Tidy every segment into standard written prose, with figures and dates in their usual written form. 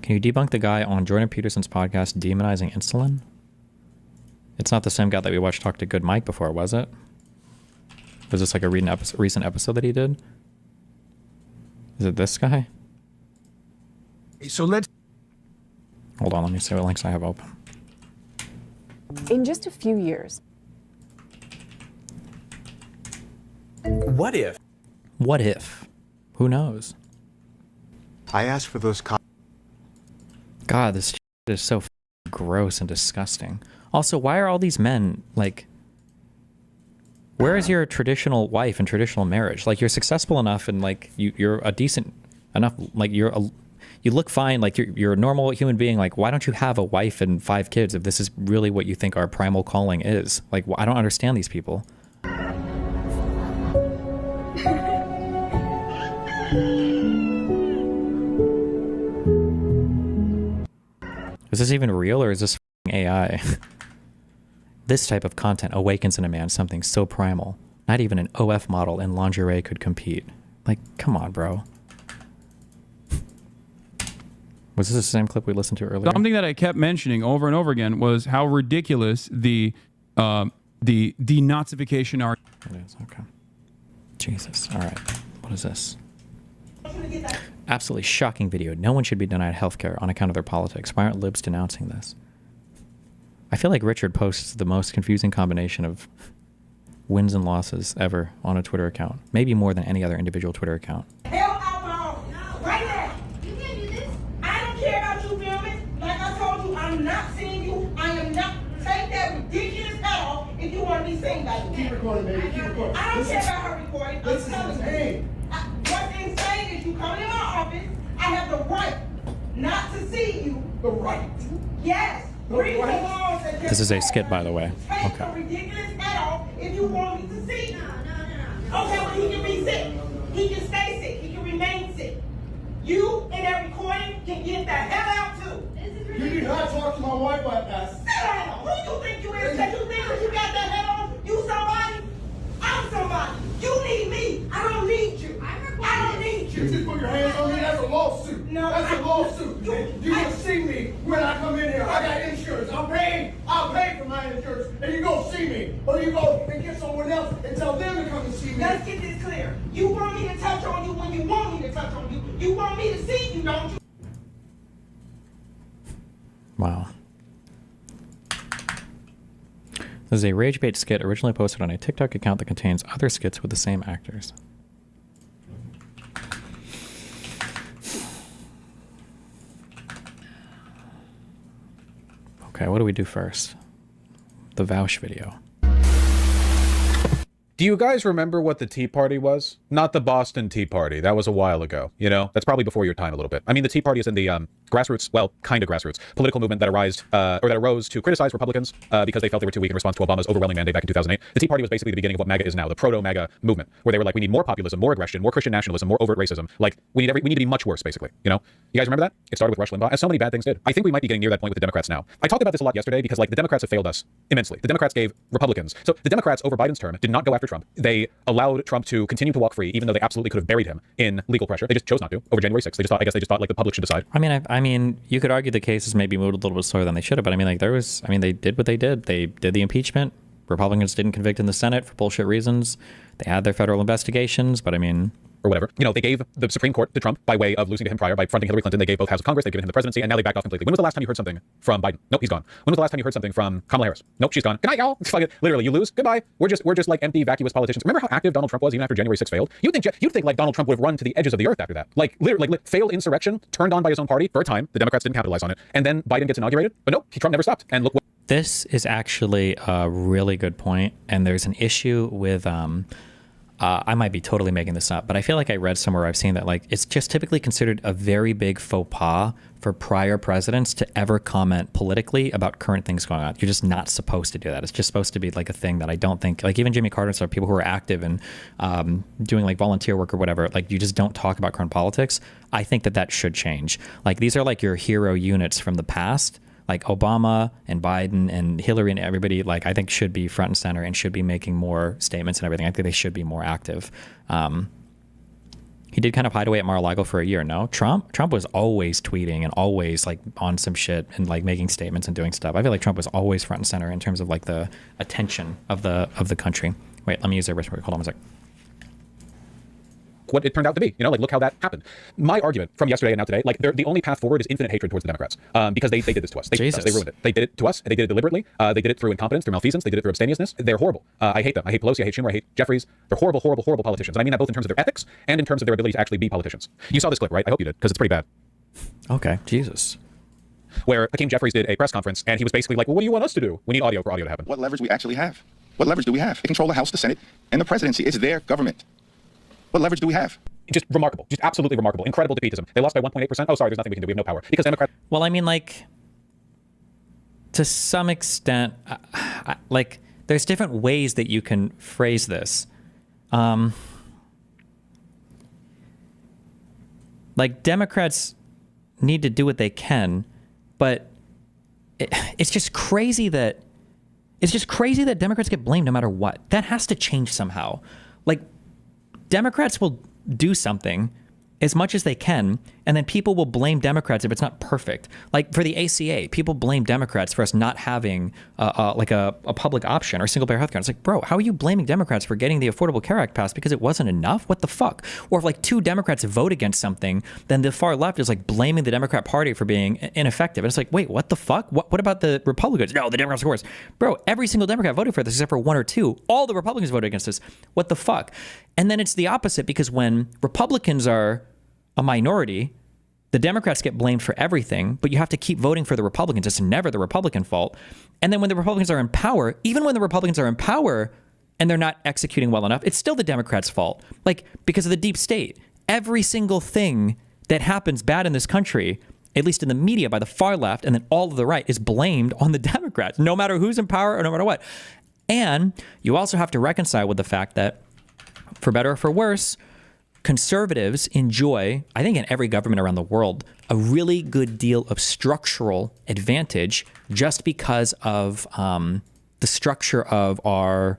Can you debunk the guy on Jordan Peterson's podcast demonizing insulin? It's not the same guy that we watched talk to Good Mike before, was it? Was this like a recent episode that he did? Is it this guy? So let's... Hold on, let me see what links I have open. In just a few years. What if? What if? Who knows? I asked for those God, this shit is so gross and disgusting. Also, why are all these men, like... Where is your traditional wife and traditional marriage? Like, you're successful enough and, like, you're a decent enough... Like, you look fine, like, you're a normal human being. Like, why don't you have a wife and 5 kids if this is really what you think our primal calling is? Like, I don't understand these people. Is this even real, or is this AI? This type of content awakens in a man something so primal. Not even an OF model in lingerie could compete. Like, come on, bro. Was this the same clip we listened to earlier? Something that I kept mentioning over and over again was how ridiculous the denazification are. It is, okay. Jesus, all right. What is this? Absolutely shocking video. No one should be denied healthcare on account of their politics. Why aren't libs denouncing this? I feel like Richard posts the most confusing combination of wins and losses ever on a Twitter account. Maybe more than any other individual Twitter account. Hell alcohol. No. Right now. You can't do this. I don't care about you filming. Like I told you, I'm not seeing you. I am not. Take that ridiculous head off if you want to be seen by you. Keep recording, baby. Keep recording. I don't care about her recording. Listen to me. What's insane is you come in my office. I have the right not to see you. The right. Yes. This is a skit, by the way. Take Okay. the ridiculous head off if you want me to see you. No. Okay, well, he can be sick. He can stay sick. He can remain sick. You in that recording can get the hell out too. You did not talk to my wife like that. Sit down. Who you think you is? Because you think that you got that head on? You somebody? I'm somebody. You need me. I don't need you. I don't need you. You just put your hands on me. That's a lawsuit. No, that's a lawsuit. You gonna see me when I come in here. I got insurance. I'll pay for my insurance, and you go see me, or you go and get someone else and tell them to come and see me. Let's get this clear. You want me to touch on you when you want me to touch on you. You want me to see you, don't you? Wow. This is a rage bait skit originally posted on a TikTok account that contains other skits with the same actors. Okay, what do we do first? The Vaush video. Do you guys remember what the Tea Party was? Not the Boston Tea Party. That was a while ago. You know, that's probably before your time a little bit. I mean, the Tea Party is in the grassroots, well, kind of grassroots, political movement that arose to criticize Republicans because they felt they were too weak in response to Obama's overwhelming mandate back in 2008. The Tea Party was basically the beginning of what MAGA is now, the proto-MAGA movement, where they were like, we need more populism, more aggression, more Christian nationalism, more overt racism. Like, we need to be much worse, basically. You know? You guys remember that? It started with Rush Limbaugh, as so many bad things did. I think we might be getting near that point with the Democrats now. I talked about this a lot yesterday because, like, the Democrats have failed us immensely. The Democrats gave Republicans. So the Democrats, over Biden's term, did not go after Trump. They allowed Trump to continue to walk free, even though they absolutely could have buried him in legal pressure. They just chose not to over January 6th. I guess they just thought like the public should decide. I mean, you could argue the cases maybe moved a little bit slower than they should have, but I mean, like they did what they did. They did the impeachment. Republicans didn't convict in the Senate for bullshit reasons. They had their federal investigations, but I mean, or whatever. You know, they gave the Supreme Court to Trump by way of losing to him prior by fronting Hillary Clinton. They gave both houses of Congress. They've given him the presidency, and now they backed off completely. When was the last time you heard something from Biden? Nope, he's gone. When was the last time you heard something from Kamala Harris? Nope, she's gone. Good night, y'all. Literally, you lose. Goodbye. We're just like empty, vacuous politicians. Remember how active Donald Trump was even after January 6th failed? You'd think like Donald Trump would have run to the edges of the earth after that. Like literally, like failed insurrection, turned on by his own party for a time. The Democrats didn't capitalize on it, and then Biden gets inaugurated. But nope, Trump never stopped. And look what. This is actually a really good point, and there's an issue with I might be totally making this up, but I feel like I read somewhere, I've seen that like it's just typically considered a very big faux pas for prior presidents to ever comment politically about current things going on. You're just not supposed to do that. It's just supposed to be like a thing that I don't think, like even Jimmy Carter and stuff, people who are active and doing like volunteer work or whatever, like you just don't talk about current politics. I think that should change. Like these are like your hero units from the past. Like Obama and Biden and Hillary and everybody, like I think should be front and center and should be making more statements and everything. I think they should be more active. He did kind of hide away at Mar-a-Lago for a year. No, Trump was always tweeting and always like on some shit and like making statements and doing stuff. I feel like Trump was always front and center in terms of like the attention of the country. Wait, let me use their wrist. Hold on a sec. What it turned out to be, like, look how that happened. My argument from yesterday and now today, like, the only path forward is infinite hatred towards the Democrats, because they did this to us. They ruined it. They did it to us, and they did it deliberately. They did it through incompetence, through malfeasance. They did it through abstemiousness. They're horrible. I hate them. I hate Pelosi. I hate Schumer. I hate Jeffries. They're horrible, horrible, horrible politicians. And I mean that both in terms of their ethics and in terms of their ability to actually be politicians. You saw this clip, right? I hope you did, because it's pretty bad. Okay, Jesus. Where Hakeem Jeffries did a press conference, and he was basically like, well, what do you want us to do? We need audio for audio to happen. What leverage we actually have? What leverage do we have? They control the House, the Senate, and the presidency. It's their government. What leverage do we have? Just remarkable. Just absolutely remarkable. Incredible defeatism. They lost by 1.8%. Oh, sorry, there's nothing we can do. We have no power. Because Democrats... Well, I mean, like, to some extent, like, there's different ways that you can phrase this. Like, Democrats need to do what they can, but it's just crazy that Democrats get blamed no matter what. That has to change somehow. Like, Democrats will do something as much as they can, and then people will blame Democrats if it's not perfect. Like for the ACA, people blame Democrats for us not having a public option or single payer healthcare. It's like, bro, how are you blaming Democrats for getting the Affordable Care Act passed because it wasn't enough? What the fuck? Or if like two Democrats vote against something, then the far left is like blaming the Democrat Party for being ineffective. And it's like, wait, what the fuck? What about the Republicans? No, the Democrats are worse. Bro, every single Democrat voted for this except for one or two. All the Republicans voted against this. What the fuck? And then it's the opposite, because when Republicans are a minority, the Democrats get blamed for everything, but you have to keep voting for the Republicans. It's never the Republican fault. And then when the Republicans are in power, even when the Republicans are in power and they're not executing well enough, it's still the Democrats' fault. Like, because of the deep state. Every single thing that happens bad in this country, at least in the media by the far left and then all of the right, is blamed on the Democrats, no matter who's in power or no matter what. And you also have to reconcile with the fact that, for better or for worse, conservatives enjoy, I think in every government around the world, a really good deal of structural advantage just because of the structure of our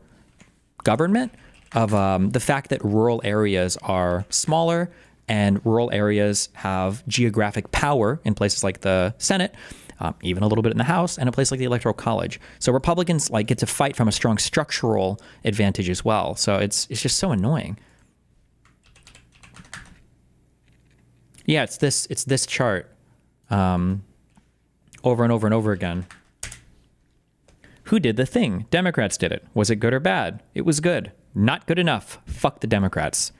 government, of the fact that rural areas are smaller and rural areas have geographic power in places like the Senate, even a little bit in the House, and a place like the Electoral College. So Republicans like get to fight from a strong structural advantage as well. So it's just so annoying. Yeah, it's this chart over and over and over again. Who did the thing? Democrats did it. Was it good or bad? It was good. Not good enough. Fuck the Democrats.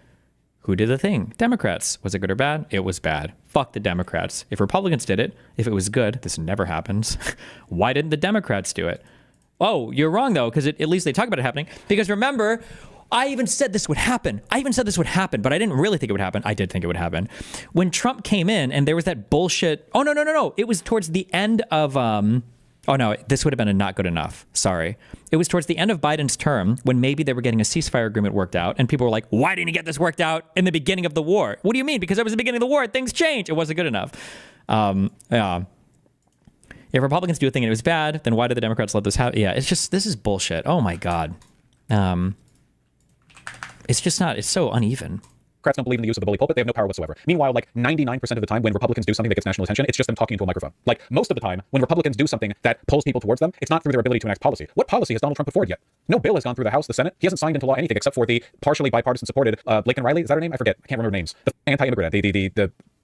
Who did the thing? Democrats. Was it good or bad? It was bad. Fuck the Democrats. If Republicans did it, if it was good, this never happens. Why didn't the Democrats do it? Oh, you're wrong though, because at least they talk about it happening. Because remember, I even said this would happen. But I didn't really think it would happen. I did think it would happen. When Trump came in and there was that bullshit. Oh, no. It was towards the end of, oh no, this would have been a not good enough. Sorry. It was towards the end of Biden's term when maybe they were getting a ceasefire agreement worked out. And people were like, why didn't you get this worked out in the beginning of the war? What do you mean? Because it was the beginning of the war. Things changed. It wasn't good enough. Yeah. If Republicans do a thing and it was bad, then why did the Democrats let this happen? Yeah, it's just, this is bullshit. Oh my God. It's just not, it's so uneven. Democrats don't believe in the use of the bully pulpit. They have no power whatsoever. Meanwhile, like 99% of the time when Republicans do something that gets national attention, it's just them talking into a microphone. Like most of the time when Republicans do something that pulls people towards them, it's not through their ability to enact policy. What policy has Donald Trump put forward yet? No bill has gone through the House, the Senate. He hasn't signed into law anything except for the partially bipartisan supported Lincoln Riley. Is that her name? I forget. I can't remember names. The anti-immigrant,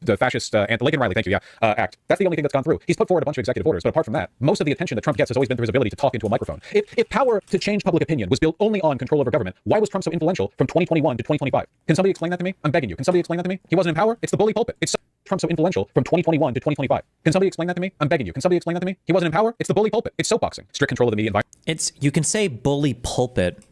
the fascist, Lincoln Riley, thank you, act. That's the only thing that's gone through. He's put forward a bunch of executive orders, but apart from that, most of the attention that Trump gets has always been through his ability to talk into a microphone. If power to change public opinion was built only on control over government, why was Trump so influential from 2021 to 2025? Can somebody explain that to me? I'm begging you. Can somebody explain that to me? He wasn't in power? It's the bully pulpit. It's Trump so influential from 2021 to 2025. Can somebody explain that to me? I'm begging you. Can somebody explain that to me? He wasn't in power? It's the bully pulpit. It's soapboxing. Strict control of the media environment. You can say bully pulpit,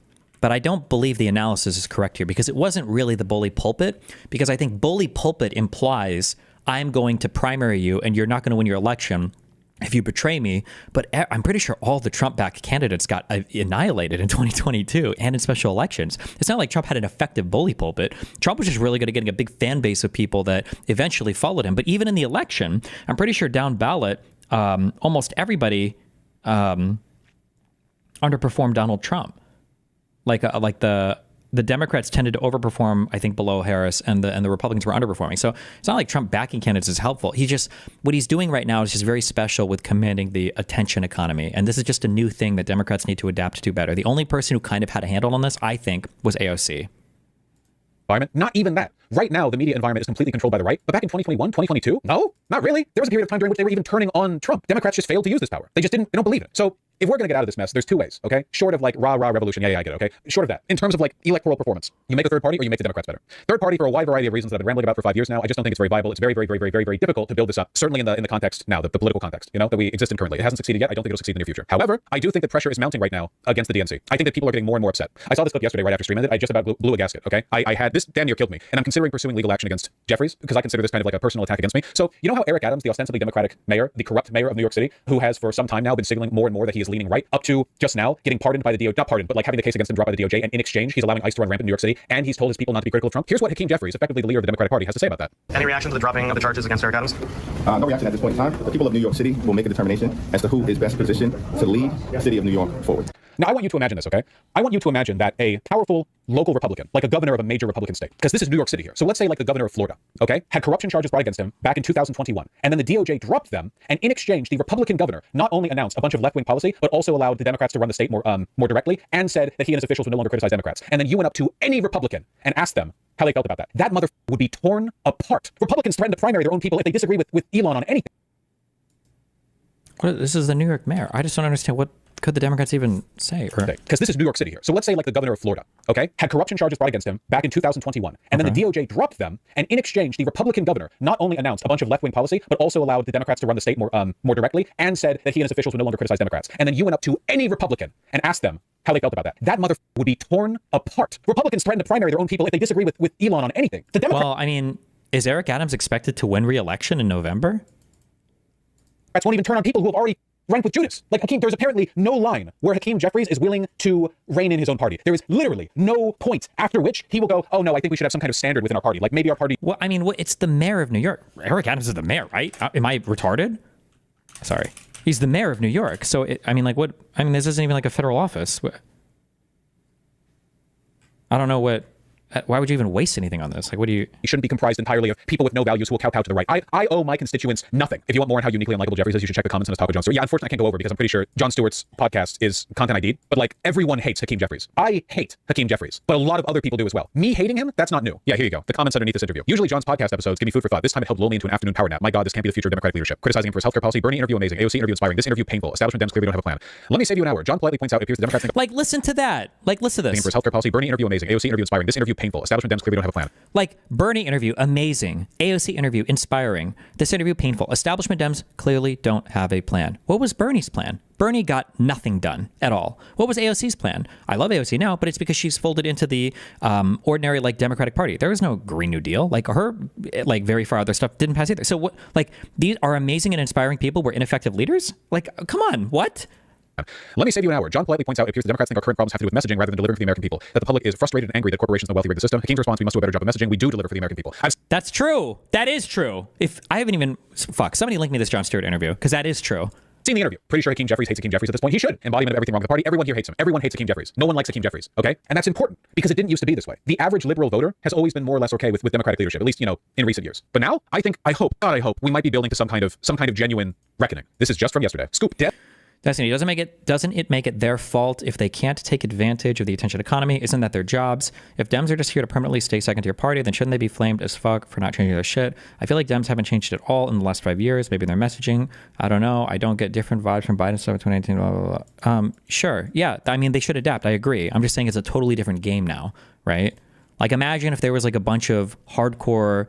but I don't believe the analysis is correct here, because it wasn't really the bully pulpit, because I think bully pulpit implies I'm going to primary you and you're not going to win your election if you betray me. But I'm pretty sure all the Trump-backed candidates got annihilated in 2022 and in special elections. It's not like Trump had an effective bully pulpit. Trump was just really good at getting a big fan base of people that eventually followed him. But even in the election, I'm pretty sure down ballot, almost everybody underperformed Donald Trump. Like the the Democrats tended to overperform, I think, below Harris, and the Republicans were underperforming. So it's not like Trump backing candidates is helpful. What he's doing right now is just very special with commanding the attention economy. And this is just a new thing that Democrats need to adapt to better. The only person who kind of had a handle on this, I think, was AOC. Environment. Not even that. Right now, the media environment is completely controlled by the right. But back in 2021, 2022, no, not really. There was a period of time during which they were even turning on Trump. Democrats just failed to use this power. They don't believe it. So if we're going to get out of this mess, there's two ways, okay? Short of like rah revolution, yeah, I get it, okay? Short of that, in terms of like electoral performance, you make a third party or you make the Democrats better. Third party, for a wide variety of reasons that I've been rambling about for 5 years now, I just don't think it's very viable. It's very difficult to build this up. Certainly in the context now, the political context, that we exist in currently. It hasn't succeeded yet. I don't think it'll succeed in the near future. However, I do think that pressure is mounting right now against the DNC. I think that people are getting more and more upset. I saw this clip yesterday right after stream ended. I just about blew a gasket, okay? I had this damn near killed me, and I'm considering pursuing legal action against Jeffries because I consider this kind of like a personal attack against me. So you know how Eric Adams, the ostensibly Democratic mayor, the corrupt mayor of New York City, who has for some time now been signaling more and more that he is leaning right, up to just now getting pardoned by the DOJ, not pardoned, but like having the case against him dropped by the DOJ, and in exchange he's allowing ICE to run rampant in New York City, and he's told his people not to be critical of Trump. Here's what Hakeem Jeffries, effectively the leader of the Democratic Party, has to say about that. Any reaction to the dropping of the charges against Eric Adams? No reaction at this point in time. The people of New York City will make a determination as to who is best positioned to lead the city of New York forward. Now, I want you to imagine this, okay? I want you to imagine that a powerful local Republican, like a governor of a major Republican state, because this is New York City here. So let's say like the governor of Florida, okay, had corruption charges brought against him back in 2021. And then the DOJ dropped them. And in exchange, the Republican governor not only announced a bunch of left-wing policy, but also allowed the Democrats to run the state more directly and said that he and his officials would no longer criticize Democrats. And then you went up to any Republican and asked them how they felt about that. That mother would be torn apart. Republicans threaten to primary their own people if they disagree with Elon on anything. This is the New York mayor. I just don't understand what could the Democrats even say? Because this is New York City here. So let's say like the governor of Florida, okay, had corruption charges brought against him back in 2021. And then the DOJ dropped them. And in exchange, the Republican governor not only announced a bunch of left-wing policy, but also allowed the Democrats to run the state more directly and said that he and his officials would no longer criticize Democrats. And then you went up to any Republican and asked them how they felt about that. That mother would be torn apart. Republicans threaten to primary their own people if they disagree with Elon on anything. Well, I mean, is Eric Adams expected to win re-election in November? Democrats won't even turn on people who have already ranked with Judas. Like Hakeem, there's apparently no line where Hakeem Jeffries is willing to rein in his own party. There is literally no point after which he will go, oh no, I think we should have some kind of standard within our party. Like maybe our party. Well, I mean, it's the mayor of New York. Eric Adams is the mayor, right? Am I retarded? Sorry. He's the mayor of New York. So, this isn't even like a federal office. I don't know why would you even waste anything on this? Like, what do you... He shouldn't be comprised entirely of people with no values who will kowtow to the right. I owe my constituents nothing. If you want more on how uniquely unlikable Jeffries is, you should check the comments on his talk with Jon Stewart. Yeah, unfortunately, I can't go over because I'm pretty sure Jon Stewart's podcast is content ID'd, but like everyone hates Hakeem Jeffries. I hate Hakeem Jeffries, but a lot of other people do as well. Me hating him, that's not new. Yeah, here you go. The comments underneath this interview. Usually Jon's podcast episodes give me food for thought. This time it helped lull me into an afternoon power nap. My God, this can't be the future of Democratic leadership. Criticizing him for his healthcare policy. Bernie interview amazing. AOC interview inspiring. This interview painful. Establishment Dems clearly don't have a plan. Let me save you an hour. Jon politely points out it appears the Democrats think like, listen to that. Like, listen to this. For his healthcare policy. Bernie interview amazing. AOC interview inspiring. This interview painful. Establishment Dems clearly don't have a plan. Like, Bernie interview, amazing. AOC interview, inspiring. This interview, painful. Establishment Dems clearly don't have a plan. What was Bernie's plan? Bernie got nothing done at all. What was AOC's plan? I love AOC now, but it's because she's folded into the ordinary, like, Democratic Party. There was no Green New Deal. Like, her, like, very far other stuff didn't pass either. So, what, like, these are amazing and inspiring people were ineffective leaders? Like, come on, what? Let me save you an hour. Jon politely points out it appears the Democrats think our current problems have to do with messaging rather than delivering for the American people. That the public is frustrated and angry that corporations and the wealthy rig the system. Hakeem's response: we must do a better job of messaging. We do deliver for the American people. That's true. That is true. If I haven't even somebody link me this Jon Stewart interview because that is true. Seen the interview. Pretty sure Hakeem Jeffries hates Hakeem Jeffries at this point. He should. Embodiment of everything wrong with the party. Everyone here hates him. Everyone hates Hakeem Jeffries. No one likes Hakeem Jeffries. Okay, and that's important because it didn't used to be this way. The average liberal voter has always been more or less okay with Democratic leadership, at least in recent years. But now, I hope we might be building to some kind of genuine reckoning. This is just from yesterday. Scoop. Destiny, doesn't it make it their fault if they can't take advantage of the attention economy? Isn't that their jobs? If Dems are just here to permanently stay second to your party, then shouldn't they be flamed as fuck for not changing their shit? I feel like Dems haven't changed at all in the last 5 years. Maybe their messaging. I don't know. I don't get different vibes from Biden stuff in 2018. Blah, blah, blah. Sure. Yeah. I mean, they should adapt. I agree. I'm just saying it's a totally different game now, right? Like, imagine if there was like a bunch of hardcore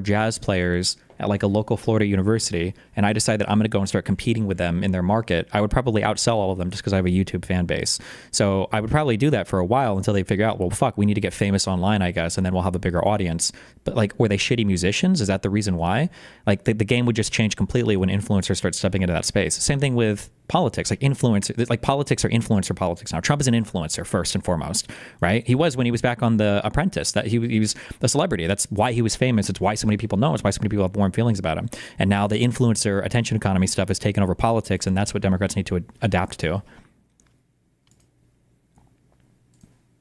jazz players at like a local Florida university, and I decide that I'm going to go and start competing with them in their market. I would probably outsell all of them just because I have a YouTube fan base. So I would probably do that for a while until they figure out, well, fuck, we need to get famous online, I guess, and then we'll have a bigger audience. But like, were they shitty musicians? Is that the reason why? Like, the game would just change completely when influencers start stepping into that space. Same thing with politics, like influencer, like politics are influencer politics now. Trump is an influencer first and foremost, right? He was when he was back on The Apprentice. That he was a celebrity. That's why he was famous. It's why so many people know. It's why so many people have warm feelings about him. And now the influencer attention economy stuff has taken over politics, and that's what Democrats need to adapt to.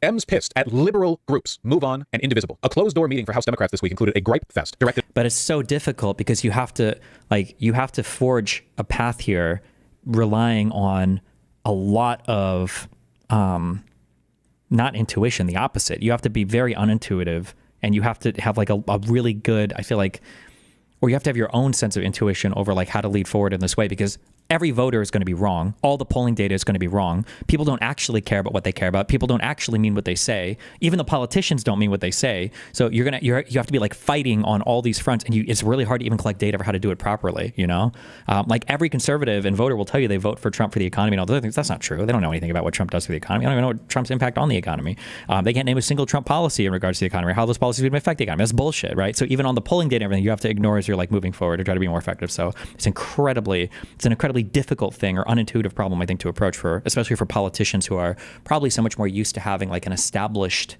Dems pissed at liberal groups, Move On and Indivisible. A closed-door meeting for House Democrats this week included a gripe fest directed. But it's so difficult because you have to forge a path here, relying on a lot of not intuition, the opposite. You have to be very unintuitive, and you have to have like a really good, I feel like, or you have to have your own sense of intuition over like how to lead forward in this way, because every voter is going to be wrong. All the polling data is going to be wrong. People don't actually care about what they care about. People don't actually mean what they say. Even the politicians don't mean what they say. So you have to be like fighting on all these fronts, and it's really hard to even collect data for how to do it properly. You know, like every conservative and voter will tell you they vote for Trump for the economy and all the other things. That's not true. They don't know anything about what Trump does for the economy. I don't even know what Trump's impact on the economy. They can't name a single Trump policy in regards to the economy or how those policies would affect the economy. That's bullshit, right? So even on the polling data and everything, you have to ignore as you're like moving forward to try to be more effective. So it's an incredibly difficult thing or unintuitive problem, I think, to approach especially for politicians who are probably so much more used to having like an established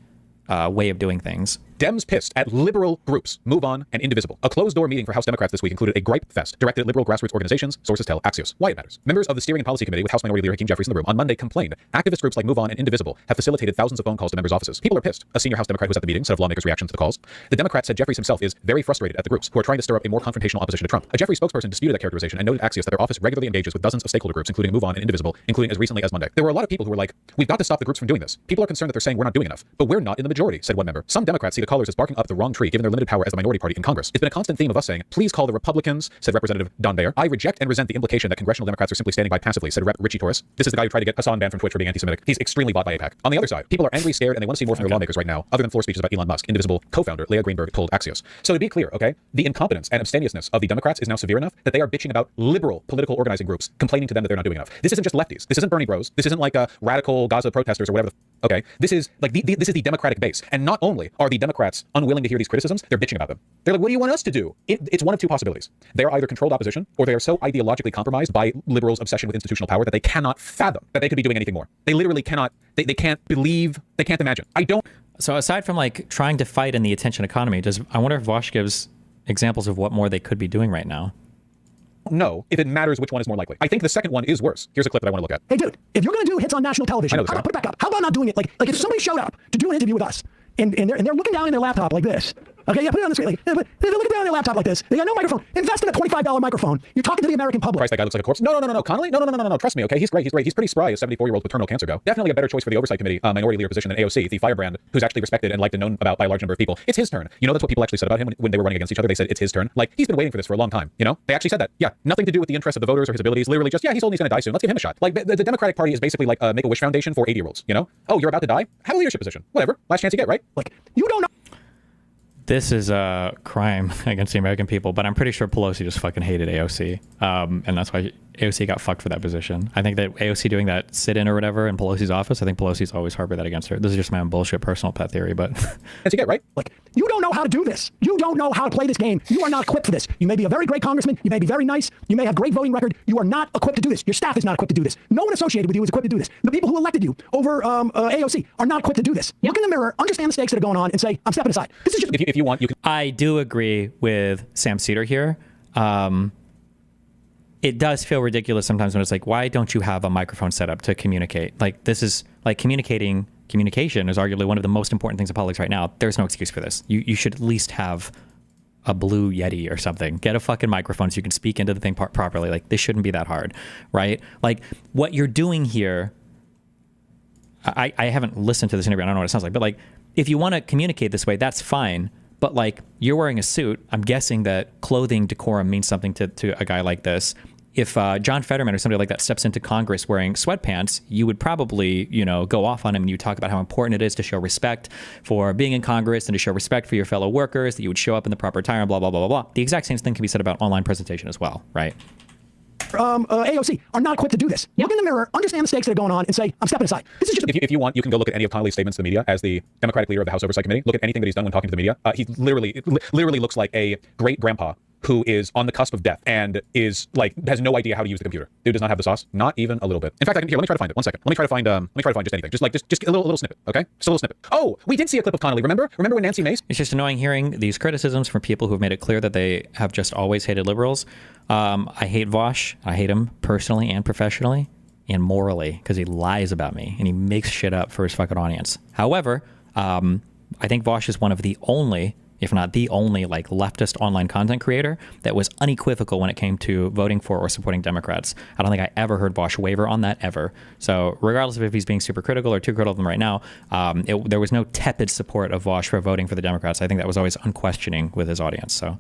way of doing things. Dems pissed at liberal groups, Move On and Indivisible. A closed-door meeting for House Democrats this week included a gripe fest directed at liberal grassroots organizations, sources tell Axios. Why it matters. Members of the Steering and Policy Committee with House Minority Leader Hakeem Jeffries in the room on Monday complained activist groups like Move On and Indivisible have facilitated thousands of phone calls to members' offices. People are pissed. A senior House Democrat who was at the meeting said of lawmakers' reactions to the calls. The Democrat said Jeffries himself is very frustrated at the groups who are trying to stir up a more confrontational opposition to Trump. A Jeffries spokesperson disputed that characterization and noted Axios that their office regularly engages with dozens of stakeholder groups, including Move On and Indivisible, including as recently as Monday. There were a lot of people who were like, we've got to stop the groups from doing this. People are concerned that they're saying we're not doing enough, but we're not in the majority, said one member. Some Democrats see the callers as barking up the wrong tree, given their limited power as the minority party in Congress. It's been a constant theme of us saying, please call the Republicans, said Representative Don Bayer. I reject and resent the implication that congressional Democrats are simply standing by passively, said Rep. Richie Torres. This is the guy who tried to get Hassan banned from Twitch for being anti-Semitic. He's extremely bought by AIPAC. On the other side, people are angry, scared, and they want to see more from their lawmakers right now, other than floor speeches about Elon Musk. Indivisible co-founder Leah Greenberg told Axios. So to be clear, okay, the incompetence and abstemiousness of the Democrats is now severe enough that they are bitching about liberal political organizing groups, complaining to them that they're not doing enough. This isn't just lefties. This isn't Bernie Bros. This isn't like radical Gaza protesters or whatever. Okay, this is like this is the Democratic base. And not only are the Democrats unwilling to hear these criticisms, they're bitching about them. They're like, what do you want us to do? It's one of two possibilities. They are either controlled opposition, or they are so ideologically compromised by liberals' obsession with institutional power that they cannot fathom that they could be doing anything more. They literally cannot. They can't believe. They can't imagine. So aside from like trying to fight in the attention economy, I wonder if Vaush gives examples of what more they could be doing right now? No, if it matters which one is more likely. I think the second one is worse. Here's a clip that I want to look at. Hey, dude, if you're going to do hits on national television, how about put it back up? How about not doing it? Like if somebody showed up to do an interview with us and they're looking down in their laptop like this. Okay, yeah, put it on the screen. Like, they're looking down on their laptop like this. They got no microphone. Invest in a $25 microphone. You're talking to the American public. Christ, that guy looks like a corpse. No. Connolly? No. Trust me, okay? He's great. He's pretty spry. He's 74-year-old with terminal cancer, go. Definitely a better choice for the Oversight Committee, minority leader position than AOC, the firebrand, who's actually respected and liked and known about by a large number of people. It's his turn. You know, that's what people actually said about him when they were running against each other. They said it's his turn. Like, he's been waiting for this for a long time, you know? They actually said that. Yeah, nothing to do with the interests of the voters or his abilities. Literally just, yeah, he's told he's going to die soon. Let's give him a shot. Like, the Democratic Party is basically like a Make-A-Wish Foundation for 80-year-olds, you know? Oh, you're about to die? Have a leadership position. Whatever. Last chance you get, right? Like, you don't know. This is a crime against the American people, but I'm pretty sure Pelosi just fucking hated AOC. And that's why AOC got fucked for that position. I think that AOC doing that sit-in or whatever in Pelosi's office, I think Pelosi's always harbored that against her. This is just my own bullshit personal pet theory, but... As you get, right? Like, you don't know how to do this. You don't know how to play this game. You are not equipped for this. You may be a very great congressman. You may be very nice. You may have great voting record. You are not equipped to do this. Your staff is not equipped to do this. No one associated with you is equipped to do this. The people who elected you over AOC are not equipped to do this. Look in the mirror, understand the stakes that are going on, and say, I'm stepping aside. This is just... If you want, you can... I do agree with Sam Cedar here. It does feel ridiculous sometimes when it's like, why don't you have a microphone set up to communicate? Like, this is like communication is arguably one of the most important things in politics right now. There's no excuse for this. You should at least have a blue Yeti or something. Get a fucking microphone so you can speak into the thing properly. Like, this shouldn't be that hard, right? Like, what you're doing here, I haven't listened to this interview. I don't know what it sounds like, but like, if you want to communicate this way, that's fine. But like, you're wearing a suit. I'm guessing that clothing decorum means something to a guy like this. If John Fetterman or somebody like that steps into Congress wearing sweatpants, you would probably, go off on him and you talk about how important it is to show respect for being in Congress and to show respect for your fellow workers, that you would show up in the proper attire and blah, blah, blah, blah, blah. The exact same thing can be said about online presentation as well, right? AOC are not equipped to do this. Look in the mirror, understand the stakes that are going on, and say, I'm stepping aside. This is just... If you want, you can go look at any of Connolly's statements to the media as the Democratic leader of the House Oversight Committee. Look at anything that he's done when talking to the media. He literally looks like a great grandpa who is on the cusp of death and is like has no idea how to use the computer. Dude does not have the sauce, not even a little bit. In fact, let me try to find it. 1 second. Let me try to find just anything. Just a little snippet, okay? Just a little snippet. Oh, we did see a clip of Connolly. Remember when Nancy Mace? It's just annoying hearing these criticisms from people who've made it clear that they have just always hated liberals. I hate Vaush. I hate him personally and professionally. and morally because he lies about me and he makes shit up for his fucking audience. However, I think Vaush is one of the only, if not the only, like leftist online content creator that was unequivocal when it came to voting for or supporting Democrats. I don't think I ever heard Vaush waver on that ever. So regardless of if he's being super critical or too critical of them right now, there was no tepid support of Vaush for voting for the Democrats. I think that was always unquestioning with his audience. So.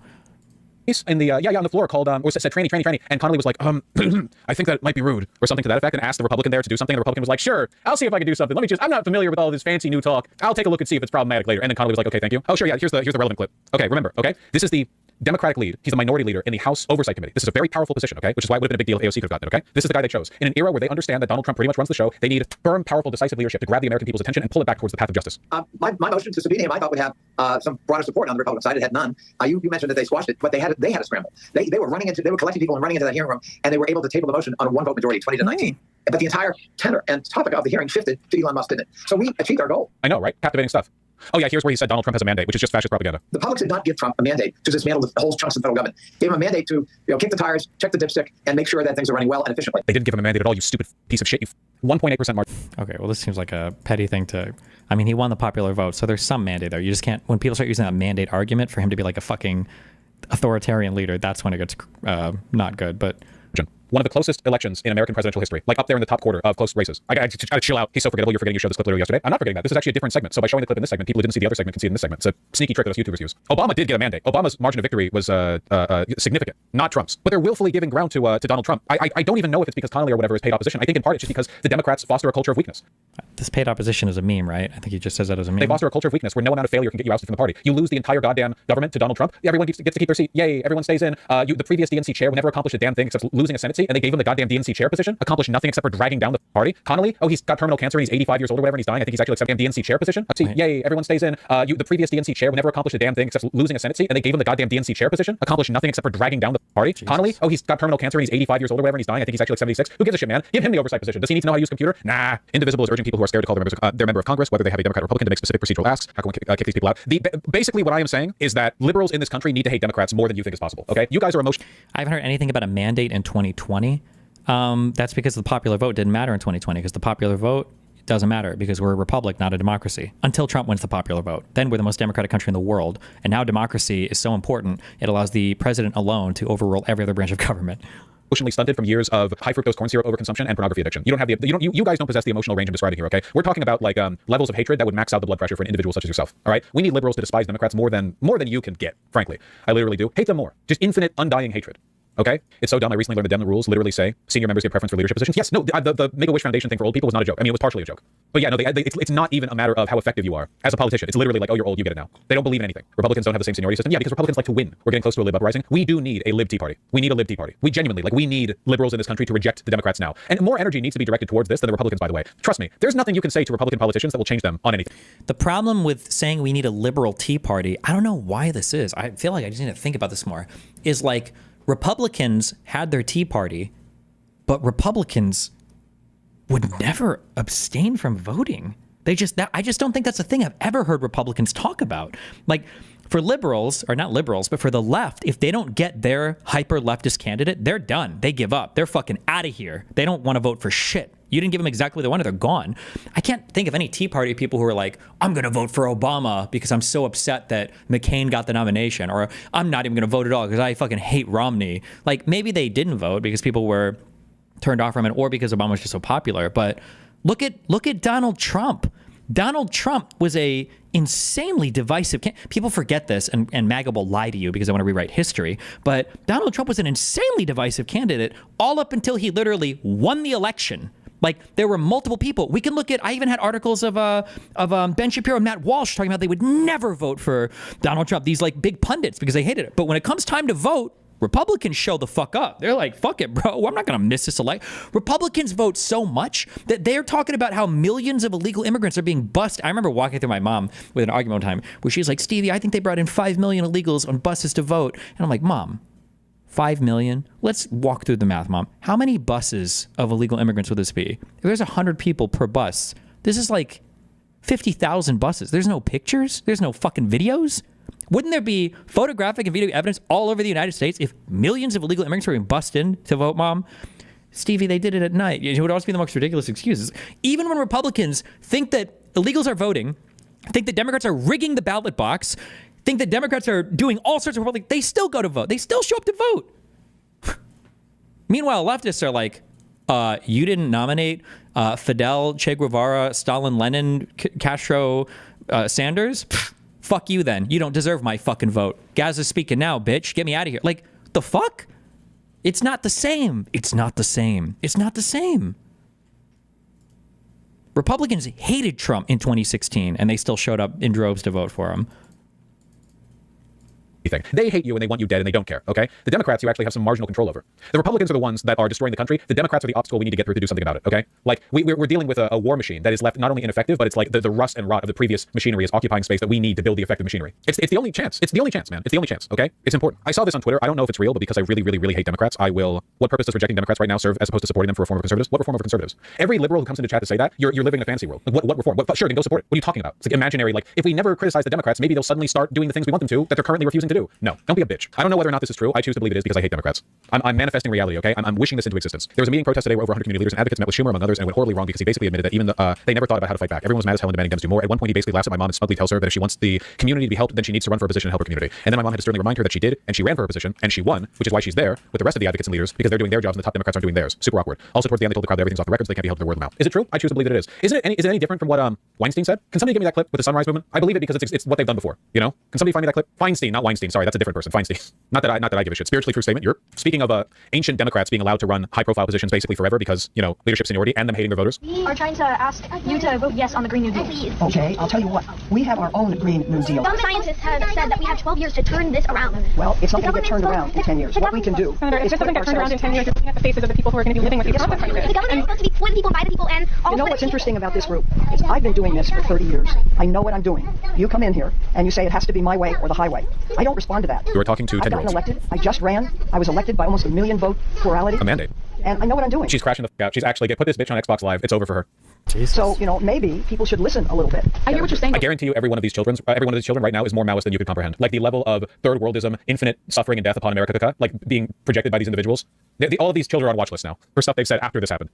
In the on the floor called or said tranny, and Connolly was like, I think that might be rude or something to that effect, and asked the Republican there to do something. And the Republican was like, sure, I'll see if I can do something. I'm not familiar with all this fancy new talk. I'll take a look and see if it's problematic later. And then Connolly was like, okay, thank you. Oh, sure, yeah, here's the relevant clip. Okay, remember, okay, this is the Democratic lead. He's the minority leader in the House Oversight Committee. This is a very powerful position, okay? Which is why it would have been a big deal if AOC could have gotten it, okay? This is the guy they chose. In an era where they understand that Donald Trump pretty much runs the show, they need firm, powerful, decisive leadership to grab the American people's attention and pull it back towards the path of justice. My motion to subpoena him, I thought would have some broader support on the Republican side. It had none. You mentioned that they squashed it, but they had a scramble. They were collecting people and running into that hearing room, and they were able to table the motion on a one vote majority, 20 to 19. But the entire tenor and topic of the hearing shifted to Elon Musk, didn't it? So we achieved our goal. I know, right? Captivating stuff. Oh yeah, here's where he said Donald Trump has a mandate, which is just fascist propaganda. The public did not give Trump a mandate to dismantle the whole chunks of the federal government. Gave him a mandate to kick the tires, check the dipstick, and make sure that things are running well and efficiently. They didn't give him a mandate at all, you stupid piece of shit. You 1.8% margin. Okay, well, this seems like a petty thing to... I mean, he won the popular vote, so there's some mandate there. You just can't... When people start using that mandate argument for him to be like a fucking authoritarian leader, that's when it gets not good, but... One of the closest elections in American presidential history, like up there in the top quarter of close races. I gotta chill out. He's so forgettable. You're forgetting you showed this clip literally yesterday. I'm not forgetting that. This is actually a different segment. So by showing the clip in this segment, people who didn't see the other segment can see it in this segment. It's a sneaky trick that us YouTubers use. Obama did get a mandate. Obama's margin of victory was significant, not Trump's. But they're willfully giving ground to Donald Trump. I don't even know if it's because Connolly or whatever is paid opposition. I think in part it's just because the Democrats foster a culture of weakness. This paid opposition is a meme, right? I think he just says that as a meme. They foster a culture of weakness where no amount of failure can get you ousted from the party. You lose the entire goddamn government to Donald Trump. Everyone gets to keep their seat. Yay! Everyone stays in. The previous DNC chair would never accomplish a damn thing except losing a Senate seat, and they gave him the goddamn DNC chair position. Accomplished nothing except for dragging down the party. Connolly, he's got terminal cancer and he's 85 years old or whatever, and he's dying. I think he's actually like DNC chair position. Yay! Everyone stays in. The previous DNC chair would never accomplish a damn thing except losing a Senate seat, and they gave him the goddamn DNC chair position. Accomplished nothing except for dragging down the party. Jesus. Connolly, he's got terminal cancer and he's 85 years old or whatever, and he's dying. I think he's actually like 76. Who gives a shit, man? Give him the oversight position. Does he need to know how to use a computer? Nah. Indivisible is urging people who are scared to call their member of Congress, whether they have a Democrat or Republican, to make specific procedural asks. How can we kick these people out? Basically, what I am saying is that liberals in this country need to hate Democrats more than you think is possible. Okay, you guys are emotional. I haven't heard anything about a mandate in 2020. That's because the popular vote didn't matter in 2020, because the popular vote doesn't matter because we're a republic, not a democracy. Until Trump wins the popular vote. Then we're the most democratic country in the world. And now democracy is so important, it allows the president alone to overrule every other branch of government. Emotionally stunted from years of high fructose corn syrup overconsumption and pornography addiction. You don't have you guys don't possess the emotional range I'm describing here, okay? We're talking about like levels of hatred that would max out the blood pressure for an individual such as yourself. All right? We need liberals to despise Democrats more than you can get, frankly. I literally do. Hate them more. Just infinite, undying hatred. Okay? It's so dumb. I recently learned the Dem rules literally say senior members get preference for leadership positions. Yes, no, the Make-A-Wish Foundation thing for old people was not a joke. I mean, it was partially a joke. But yeah, no, it's not even a matter of how effective you are as a politician. It's literally like, oh, you're old, you get it now. They don't believe in anything. Republicans don't have the same seniority system. Yeah, because Republicans like to win. We're getting close to a lib uprising. We do need a lib tea party. We need a lib tea party. We genuinely, we need liberals in this country to reject the Democrats now. And more energy needs to be directed towards this than the Republicans, by the way. Trust me, there's nothing you can say to Republican politicians that will change them on anything. The problem with saying we need a liberal tea party, I don't know why this is. I feel like I just need to think about this more, is like, Republicans had their Tea Party, but Republicans would never abstain from voting. I just don't think that's a thing I've ever heard Republicans talk about. Like, for liberals, or not liberals, but for the left, if they don't get their hyper leftist candidate, they're done. They give up. They're fucking out of here. They don't want to vote for shit. You didn't give them exactly what they wanted, they're gone. I can't think of any Tea Party people who are like, I'm going to vote for Obama because I'm so upset that McCain got the nomination, or I'm not even going to vote at all because I fucking hate Romney. Like, maybe they didn't vote because people were turned off from it, or because Obama was just so popular. But look at Donald Trump. Donald Trump was a insanely divisive people forget this, and MAGA will lie to you because they want to rewrite history, but Donald Trump was an insanely divisive candidate all up until he literally won the election. Like, there were multiple people. We can look at, I even had articles of Ben Shapiro and Matt Walsh talking about they would never vote for Donald Trump, these like big pundits, because they hated it. But when it comes time to vote, Republicans show the fuck up. They're like, fuck it, bro. I'm not going to miss this election. Republicans vote so much that they're talking about how millions of illegal immigrants are being bused. I remember walking through my mom with an argument one time where she's like, Stevie, I think they brought in 5 million illegals on buses to vote. And I'm like, Mom, 5 million? Let's walk through the math, Mom. How many buses of illegal immigrants would this be? If there's 100 people per bus, this is like 50,000 buses. There's no pictures. There's no fucking videos. Wouldn't there be photographic and video evidence all over the United States if millions of illegal immigrants were being bussed in to vote, Mom? Stevie, they did it at night. It would always be the most ridiculous excuses. Even when Republicans think that illegals are voting, think that Democrats are rigging the ballot box, think that Democrats are doing all sorts of Republican, they still go to vote. They still show up to vote. Meanwhile, leftists are like, you didn't nominate Fidel, Che Guevara, Stalin, Lenin, Castro, Sanders? Pfft, fuck you then. You don't deserve my fucking vote. Gaz is speaking now, bitch. Get me out of here. Like, the fuck? It's not the same. It's not the same. It's not the same. Republicans hated Trump in 2016, and they still showed up in droves to vote for him. Thing. They hate you and they want you dead and they don't care, okay? The Democrats you actually have some marginal control over. The Republicans are the ones that are destroying the country. The Democrats are the obstacle we need to get through to do something about it, okay? Like, we're dealing with a war machine that is left not only ineffective, but it's like the rust and rot of the previous machinery is occupying space that we need to build the effective machinery. It's the only chance. It's the only chance, man. It's the only chance, okay? It's important. I saw this on Twitter. I don't know if it's real, but because I really, really, really hate Democrats, I will... What purpose does rejecting Democrats right now serve as opposed to supporting them for reform of conservatives? What reform of conservatives? Every liberal who comes into chat to say that, you're living in a fantasy world. Like, what reform? Sure, then go support it. What are you talking about? It's like imaginary, like, if we never criticize the Democrats, maybe they'll suddenly start doing the things we want them to that they're currently refusing to do. No, don't be a bitch. I don't know whether or not this is true. I choose to believe it is because I hate Democrats. I'm manifesting reality, okay? I'm wishing this into existence. There was a meeting protest today where over 100 community leaders and advocates met with Schumer, among others, and it went horribly wrong because he basically admitted that even they never thought about how to fight back. Everyone was mad as hell and demanding Dems do more. At one point, he basically laughs at my mom and smugly tells her that if she wants the community to be helped, then she needs to run for a position and help her community. And then my mom had to sternly remind her that she did, and she ran for her position, and she won, which is why she's there with the rest of the advocates and leaders because they're doing their jobs and the top Democrats aren't doing theirs. Super awkward. Also, towards the end, they told the crowd that everything's off the records, they can't be held to the word of mouth. Is it true? I choose to believe that it is. Is it any different from what Weinstein said? Can somebody give me that clip with the Sunrise Movement? I believe it because it's what they've done before. You know? Can somebody find me that clip? Feinstein, not Weinstein. Sorry, that's a different person. Feinstein. Not that I give a shit. Spiritually true statement. You're speaking of ancient Democrats being allowed to run high-profile positions basically forever because, you know, leadership seniority and them hating their voters. We are trying to ask you to vote yes on the Green New Deal. Please. Okay, I'll tell you what. We have our own Green New Deal. Some scientists have said that we have 12 years to turn this around. Well, it's not going to get turned around in 10 years. What we can do Senator, is if it doesn't put get turned around in ourselves... 10 years, you're looking at the faces of the people who are going to be living with you. The government is supposed to be for the people, by the people, and all. You know what's interesting about this group is I've been doing this for 30 years. I know what I'm doing. You come in here and you say it has to be my way or the highway. I don't respond to that. You are talking to 10-year-olds. I've gotten elected. I just ran. I was elected by almost 1 million vote plurality. A mandate. And I know what I'm doing. She's crashing the f out. She's actually put this bitch on Xbox Live. It's over for her. Jesus. So, you know, maybe people should listen a little bit. I hear what you're saying. I guarantee you every one of these children right now is more Maoist than you could comprehend. Like the level of third worldism, infinite suffering and death upon America, like being projected by these individuals. All of these children are on watch lists now for stuff they've said after this happened.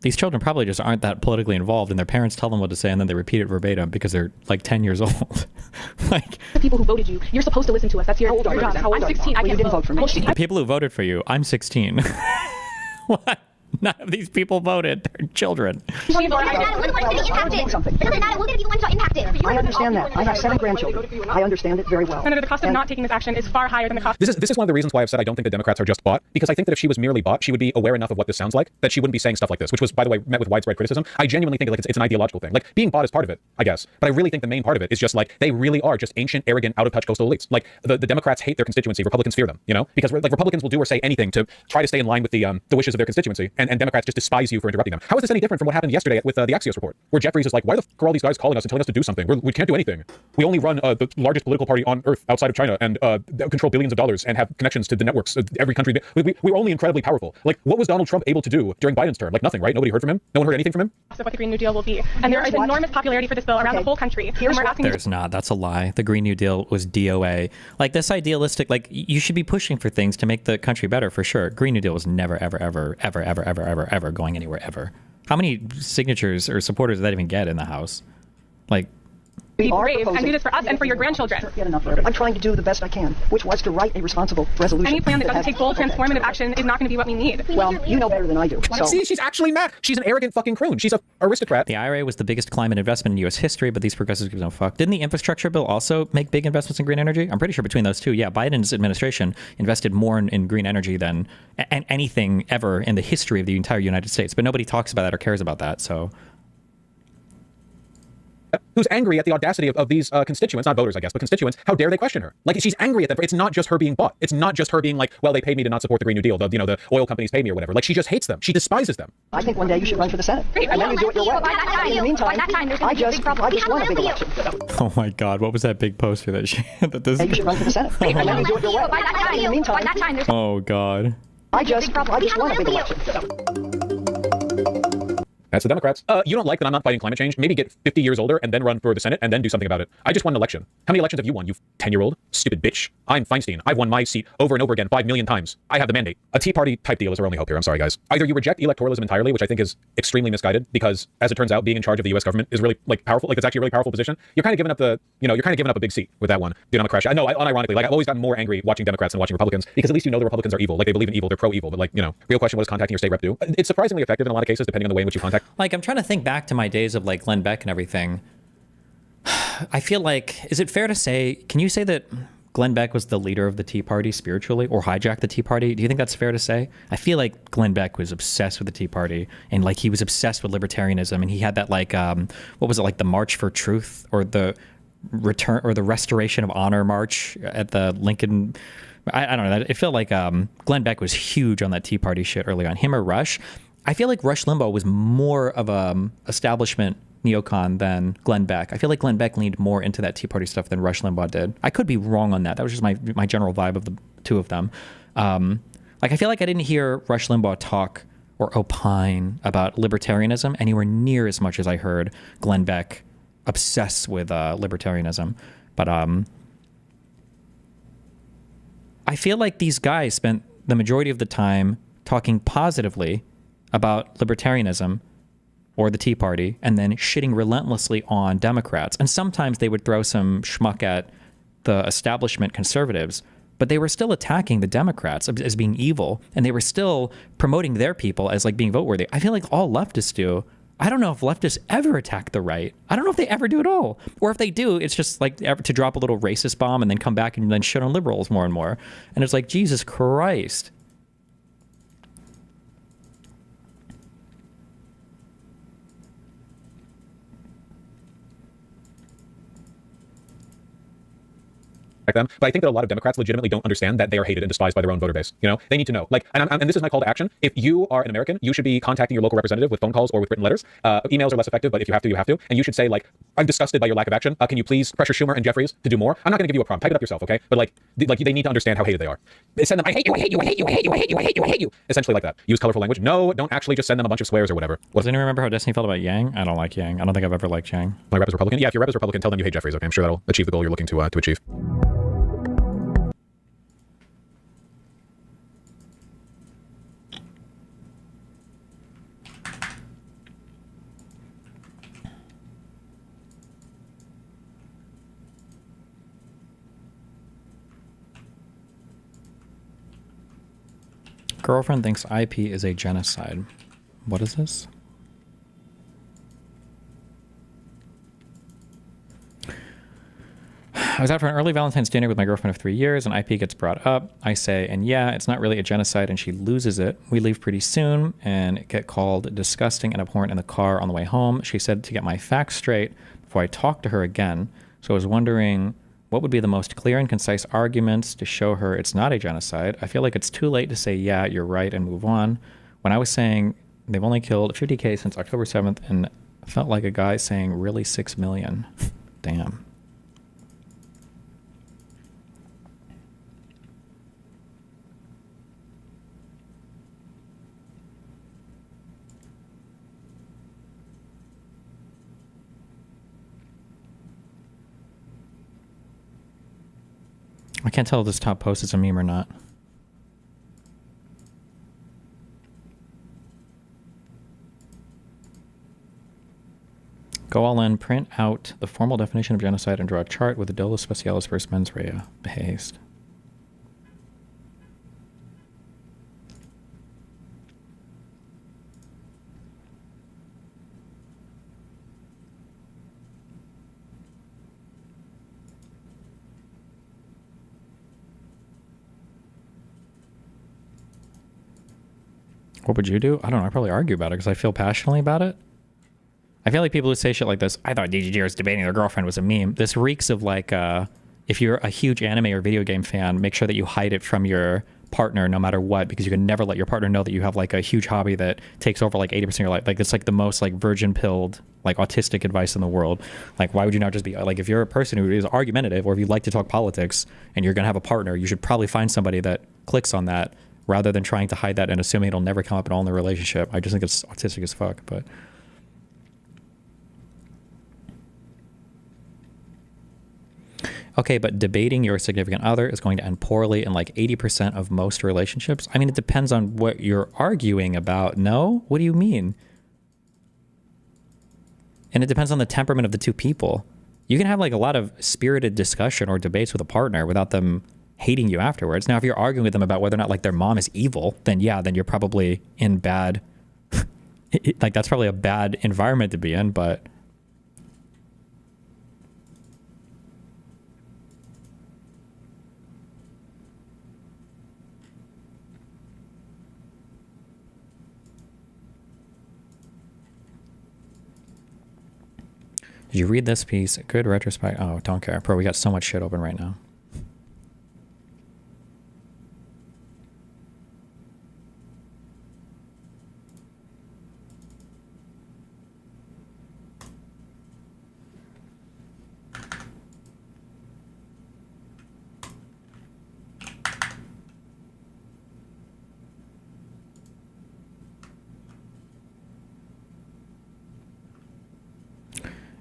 These children probably just aren't that politically involved, and their parents tell them what to say, and then they repeat it verbatim because they're like 10 years old. Like the people who voted you, you're supposed to listen to us. That's your job. I'm 16. I can't didn't vote for me. The people who voted for you, I'm 16. What? None of these people voted. They're children. I understand that. I have 7 grandchildren. I understand it very well. Senator, the cost of not taking this action is far higher than the cost. This is one of the reasons why I've said I don't think the Democrats are just bought, because I think that if she was merely bought, she would be aware enough of what this sounds like that she wouldn't be saying stuff like this, which was, by the way, met with widespread criticism. I genuinely think like it's an ideological thing. Like being bought is part of it, I guess, but I really think the main part of it is just like they really are just ancient, arrogant, out of touch coastal elites. Like the Democrats hate their constituency, Republicans fear them, you know, because like Republicans will do or say anything to try to stay in line with the wishes of their constituency, and Democrats just despise you for interrupting them. How is this any different from what happened yesterday with the Axios report, where Jeffries is like, why the f are all these guys calling us and telling us to do something? We can't do anything. We only run the largest political party on earth outside of China and control billions of dollars and have connections to the networks of every country. We're only incredibly powerful. Like, what was Donald Trump able to do during Biden's term? Like nothing, right? Nobody heard from him. No one heard anything from him. Of what the Green New Deal will be, and there is enormous popularity for this bill around the whole country. And we're asking There's not. That's a lie. The Green New Deal was DOA. Like this idealistic. Like you should be pushing for things to make the country better for sure. Green New Deal was never, ever, ever, ever, ever, ever, ever, ever going anywhere ever. How many signatures or supporters did that even get in the House? Like, be brave and do this for us and for your grandchildren. I'm trying to do the best I can, which was to write a responsible resolution. Any plan that doesn't take bold, transformative action is not going to be what we need. Well, you know better than I do. So. See, she's actually mad. She's an arrogant fucking croon. She's an aristocrat. The IRA was the biggest climate investment in U.S. history, but these progressives give no fuck. Didn't the infrastructure bill also make big investments in green energy? I'm pretty sure between those two, yeah, Biden's administration invested more in green energy than anything ever in the history of the entire United States. But nobody talks about that or cares about that, so... Who's angry at the audacity of these constituents, not voters, I guess, but constituents. How dare they question her? Like, she's angry at them. It's not just her being bought. It's not just her being like, well, they paid me to not support the Green New Deal. The oil companies pay me or whatever. Like, she just hates them. She despises them. I think one day you should run for the Senate. And then you do it your way. In the meantime, I just won a big election. Oh my God, what was that big poster that she... that you should run for the Senate. And then you do it your way. In the meantime... Oh God. I just won a big election. That's the Democrats. You don't like that I'm not fighting climate change? Maybe get 50 years older and then run for the Senate and then do something about it. I just won an election. How many elections have you won, you 10-year-old? Stupid bitch. I'm Feinstein. I've won my seat over and over again 5 million times. I have the mandate. A Tea Party type deal is our only hope here. I'm sorry, guys. Either you reject electoralism entirely, which I think is extremely misguided, because as it turns out, being in charge of the U.S. government is really like powerful. Like it's actually a really powerful position. You're kind of giving up the, you're kind of giving up a big seat with that one. Dude, I'm a crash. I know, unironically, like I've always gotten more angry watching Democrats than watching Republicans, because at least the Republicans are evil. Like they believe in evil. They're pro-evil. But like, real question, what does contacting your state rep do? It's surprisingly effective in a lot of cases, depending on the way in which you contact. Like, I'm trying to think back to my days of like Glenn Beck and everything. I feel like, is it fair to say, can you say that Glenn Beck was the leader of the Tea Party spiritually, or hijacked the Tea Party? Do you think that's fair to say? I feel like Glenn Beck was obsessed with the Tea Party, and like he was obsessed with libertarianism, and he had that like, what was it, like the March for Truth, or the return, or the Restoration of Honor March at the Lincoln. I don't know. I feel like Glenn Beck was huge on that Tea Party shit early on. Him or Rush. I feel like Rush Limbaugh was more of a establishment neocon than Glenn Beck. I feel like Glenn Beck leaned more into that Tea Party stuff than Rush Limbaugh did. I could be wrong on that. That was just my general vibe of the two of them. Like I feel like I didn't hear Rush Limbaugh talk or opine about libertarianism anywhere near as much as I heard Glenn Beck obsessed with libertarianism. But I feel like these guys spent the majority of the time talking positively about libertarianism or the Tea Party, and then shitting relentlessly on Democrats. And sometimes they would throw some schmuck at the establishment conservatives, but they were still attacking the Democrats as being evil, and they were still promoting their people as like being vote worthy. I feel like all leftists do. I don't know if leftists ever attack the right. I don't know if they ever do at all. Or if they do, it's just like to drop a little racist bomb and then come back and then shit on liberals more and more. And it's like, Jesus Christ. Them. But I think that a lot of Democrats legitimately don't understand that they are hated and despised by their own voter base. They need to know. Like, and this is my call to action. If you are an American, you should be contacting your local representative with phone calls or with written letters. Emails are less effective, but if you have to, you have to. And you should say, like, I'm disgusted by your lack of action. Can you please pressure Schumer and Jeffries to do more? I'm not going to give you a prompt. Type it up yourself, okay? But like they need to understand how hated they are. Send them, I hate you, I hate you, I hate you, I hate you, I hate you, I hate you, I hate you. Essentially like that. Use colorful language. No, don't actually just send them a bunch of squares or whatever. Does anyone remember how Destiny felt about Yang? I don't like Yang. I don't think I've ever liked Yang. My rep is Republican. Yeah, if your rep is Republican, tell them you hate Jeffries. Okay, I'm sure that'll achieve the goal you're looking to achieve. Girlfriend thinks IP is a genocide. What is this? I was out for an early Valentine's dinner with my girlfriend of 3 years, and IP gets brought up. I say, and yeah, it's not really a genocide, and she loses it. We leave pretty soon and get called disgusting and abhorrent in the car on the way home. She said to get my facts straight before I talk to her again. So I was wondering, what would be the most clear and concise arguments to show her it's not a genocide? I feel like it's too late to say, yeah, you're right, and move on. When I was saying they've only killed 50K since October 7th, and felt like a guy saying, really 6 million. Damn. I can't tell if this top post is a meme or not. Go all in, print out the formal definition of genocide and draw a chart with the dolus specialis versus mens rea. Behazed. What would you do? I don't know. I'd probably argue about it because I feel passionately about it. I feel like people who say shit like this, I thought DGG was debating their girlfriend was a meme. This reeks of like, if you're a huge anime or video game fan, make sure that you hide it from your partner no matter what, because you can never let your partner know that you have like a huge hobby that takes over like 80% of your life. Like it's like the most like virgin pilled, like autistic advice in the world. Like why would you not just be like, if you're a person who is argumentative or if you like to talk politics and you're going to have a partner, you should probably find somebody that clicks on that rather than trying to hide that and assuming it'll never come up at all in the relationship. I just think it's autistic as fuck, but Okay, but debating your significant other is going to end poorly in like 80% of most relationships. I mean, it depends on what you're arguing about. No? What do you mean? And it depends on the temperament of the two people. You can have like a lot of spirited discussion or debates with a partner without them hating you afterwards. Now, if you're arguing with them about whether or not like their mom is evil, then yeah, then you're probably in bad, like that's probably a bad environment to be in, but did you read this piece? Good retrospect. Oh, don't care. Bro, we got so much shit open right now.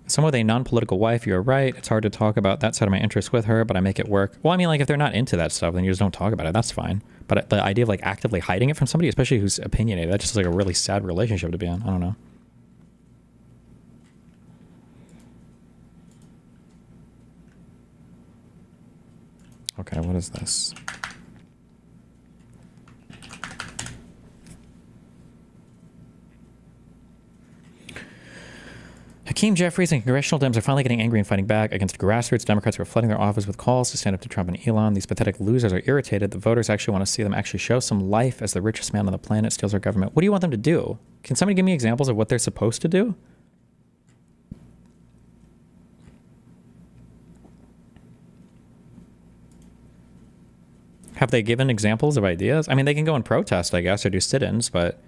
Someone with a non-political wife, you're right. It's hard to talk about that side of my interest with her, but I make it work. Well, I mean, like, if they're not into that stuff, then you just don't talk about it. That's fine. But the idea of, like, actively hiding it from somebody, especially who's opinionated, that's just, like, a really sad relationship to be in. I don't know. Okay, what is this? Hakeem Jeffries and congressional Dems are finally getting angry and fighting back against grassroots Democrats who are flooding their office with calls to stand up to Trump and Elon. These pathetic losers are irritated. The voters actually want to see them actually show some life as the richest man on the planet steals our government. What do you want them to do? Can somebody give me examples of what they're supposed to do? Have they given examples of ideas? I mean, they can go and protest, I guess, or do sit-ins, but...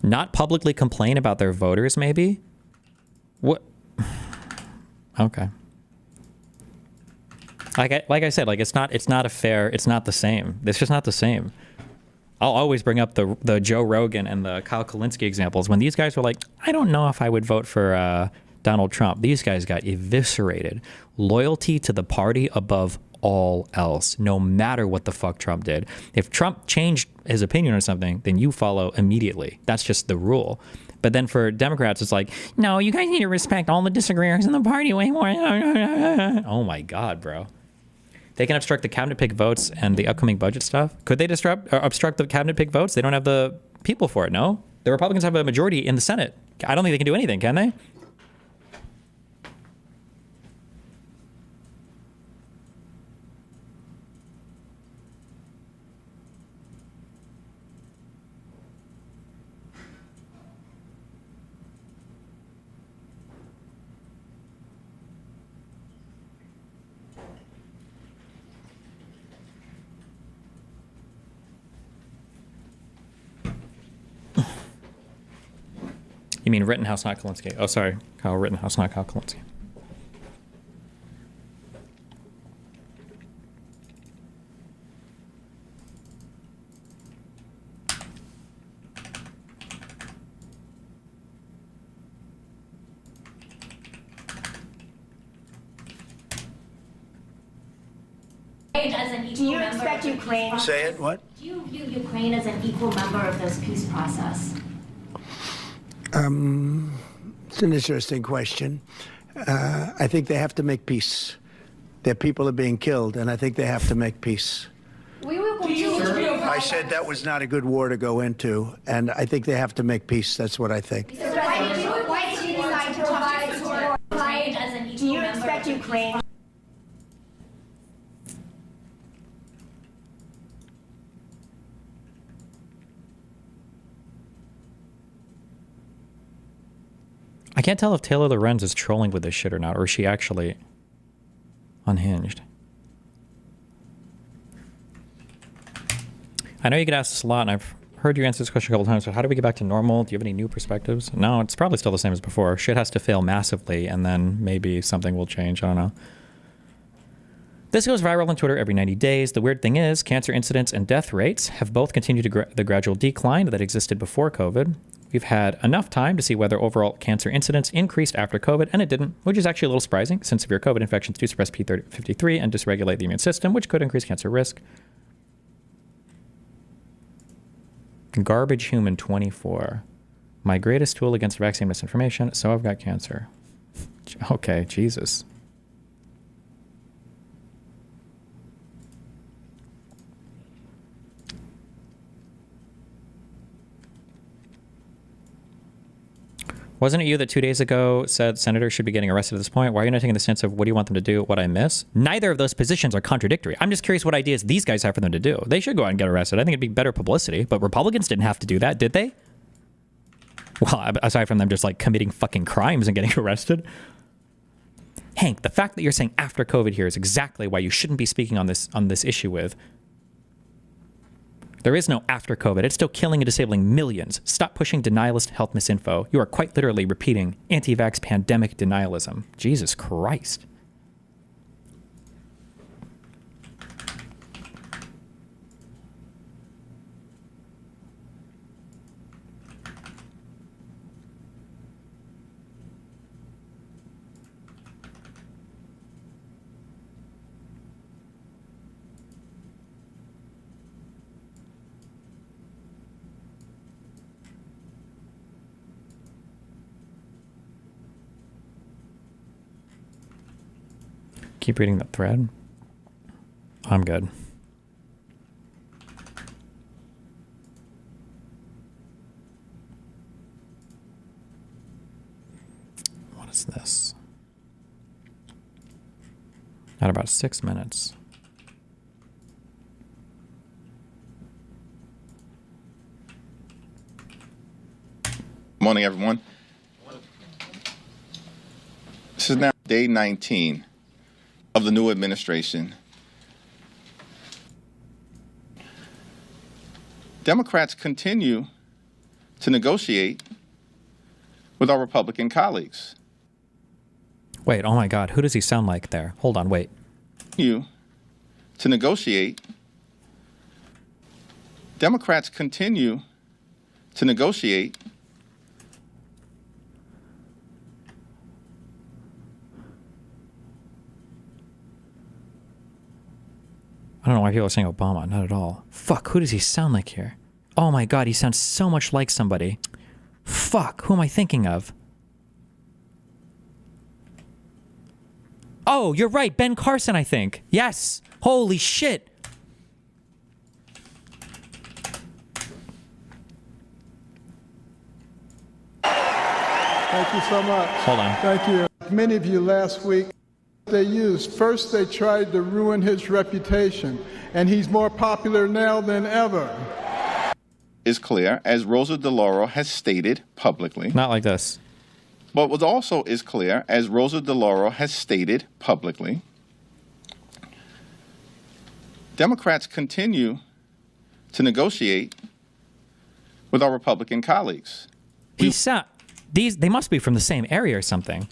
not publicly complain about their voters, maybe? What? Okay. Like I said, like it's not a fair, it's not the same. It's just not the same. I'll always bring up the Joe Rogan and the Kyle Kalinske examples. When these guys were like, I don't know if I would vote for Donald Trump. These guys got eviscerated. Loyalty to the party above all else, no matter what the fuck Trump did. If Trump changed his opinion on something, then you follow immediately. That's just the rule. But then for Democrats, it's like, no, you guys need to respect all the disagreeers in the party way more. Oh my God, bro. They can obstruct the cabinet pick votes and the upcoming budget stuff. Could they obstruct the cabinet pick votes? They don't have the people for it, no? The Republicans have a majority in the Senate. I don't think they can do anything, can they? You mean Rittenhouse, not Kalinske. Oh, sorry. Kyle Rittenhouse, not Kyle Kalinske. Do you expect Ukraine? Say it, what? Do you view Ukraine as an equal member of this peace process? It's an interesting question. I think they have to make peace. Their people are being killed, and I think they have to make peace. We will continue to be I said that was not a good war to go into, and I think they have to make peace. That's what I think. Why did you decide to provide support as an equal member? Do you expect Ukraine? I can't tell if Taylor Lorenz is trolling with this shit or not, or is she actually unhinged? I know you get asked this a lot, and I've heard you answer this question a couple times, but how do we get back to normal? Do you have any new perspectives? No, it's probably still the same as before. Shit has to fail massively, and then maybe something will change. I don't know. This goes viral on Twitter every 90 days. The weird thing is, cancer incidence and death rates have both continued the gradual decline that existed before COVID. We've had enough time to see whether overall cancer incidence increased after COVID, and it didn't, which is actually a little surprising, since severe COVID infections do suppress P53 and dysregulate the immune system, which could increase cancer risk. Garbage Human 24. My greatest tool against vaccine misinformation, so I've got cancer. Okay, Jesus. Wasn't it you that 2 days ago said senators should be getting arrested at this point? Why are you not taking the stance of what do you want them to do, what I miss? Neither of those positions are contradictory. I'm just curious what ideas these guys have for them to do. They should go out and get arrested. I think it'd be better publicity, but Republicans didn't have to do that, did they? Well, aside from them just like committing fucking crimes and getting arrested. Hank, the fact that you're saying after COVID here is exactly why you shouldn't be speaking on this issue with. There is no after COVID. It's still killing and disabling millions. Stop pushing denialist health misinfo. You are quite literally repeating anti-vax pandemic denialism. Jesus Christ. Keep reading that thread. I'm good. What is this? At about 6 minutes. Morning, everyone. This is now day 19 of the new administration. Democrats continue to negotiate with our Republican colleagues. Wait, oh my God, who does he sound like there? Hold on, wait. To negotiate. Democrats continue to negotiate I don't know why people are saying Obama. Not at all. Fuck, who does he sound like here? Oh my God, he sounds so much like somebody. Fuck, who am I thinking of? Oh, you're right, Ben Carson, I think. Yes. Holy shit. Thank you so much. Hold on. Thank you. Many of you last week, they used. First, they tried to ruin his reputation, and he's more popular now than ever. Is clear, as Rosa DeLauro has stated publicly. Not like this. But what also is clear, as Rosa DeLauro has stated publicly, Democrats continue to negotiate with our Republican colleagues. They must be from the same area or something.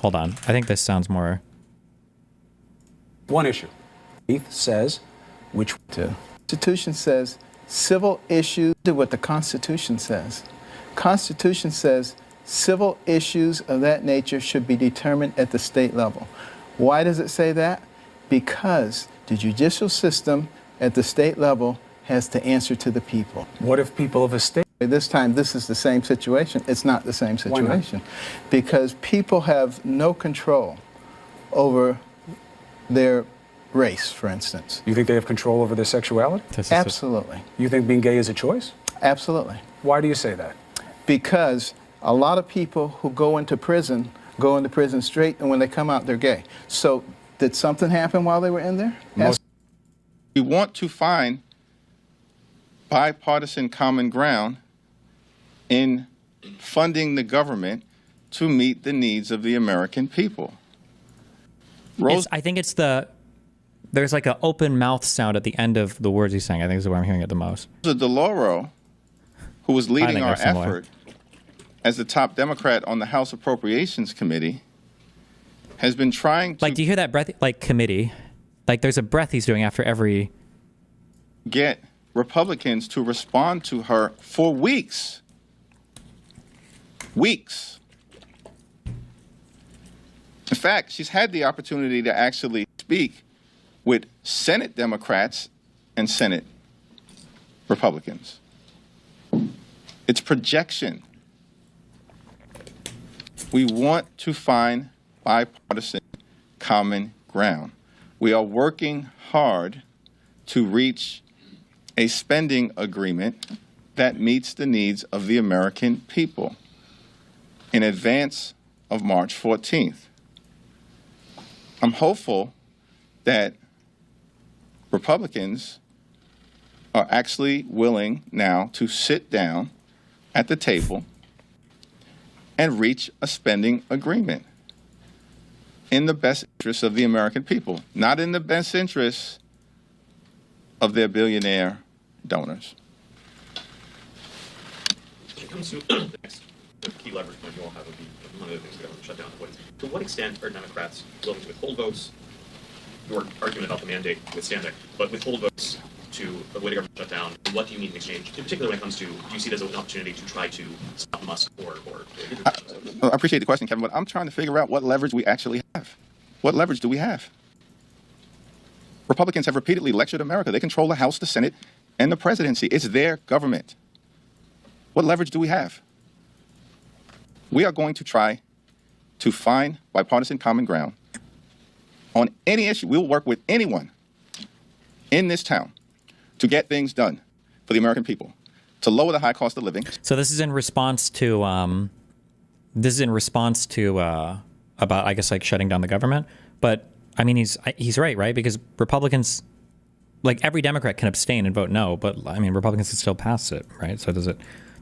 Hold on. I think this sounds more... One issue. It says, which... The Constitution says civil issues do what the Constitution says. Constitution says civil issues of that nature should be determined at the state level. Why does it say that? Because the judicial system at the state level has to answer to the people. What if people of a state... This time, this is the same situation. It's not the same situation. Because people have no control over their race, for instance. You think they have control over their sexuality? Absolutely. You think being gay is a choice? Absolutely. Why do you say that? Because a lot of people who go into prison straight, and when they come out, they're gay. So did something happen while they were in there? We want to find bipartisan common ground in funding the government to meet the needs of the American people. I think it's there's like an open mouth sound at the end of the words he's saying. I think this is where I'm hearing it the most. Rosa DeLauro, who was leading our effort as the top Democrat on the House Appropriations Committee, has been trying to Like, do you hear that breath? Like, committee. Like, there's a breath he's doing after every... get Republicans to respond to her for weeks. Weeks. In fact, she's had the opportunity to actually speak with Senate Democrats and Senate Republicans. It's projection. We want to find bipartisan common ground. We are working hard to reach a spending agreement that meets the needs of the American people in advance of March 14th. I'm hopeful that Republicans are actually willing now to sit down at the table and reach a spending agreement in the best interest of the American people, not in the best interest of their billionaire donors. When it comes to the next key leverage point you all have would be one of the things the government shut down. To what extent are Democrats willing to withhold votes? Your argument about the mandate withstanding, but withhold votes to avoid a government shutdown. What do you need in exchange? In particular, when it comes to, do you see it as an opportunity to try to stop Musk or I appreciate the question, Kevin, but I'm trying to figure out what leverage we actually have. What leverage do we have? Republicans have repeatedly lectured America. They control the House, the Senate, and the presidency. It's their government. What leverage do we have? We are going to try to find bipartisan common ground on any issue. We'll work with anyone in this town to get things done for the American people, to lower the high cost of living. So this is in response to about, I guess, like shutting down the government. But I mean, he's right? Because Republicans, like every Democrat can abstain and vote no, but I mean, Republicans can still pass it, right? So does it,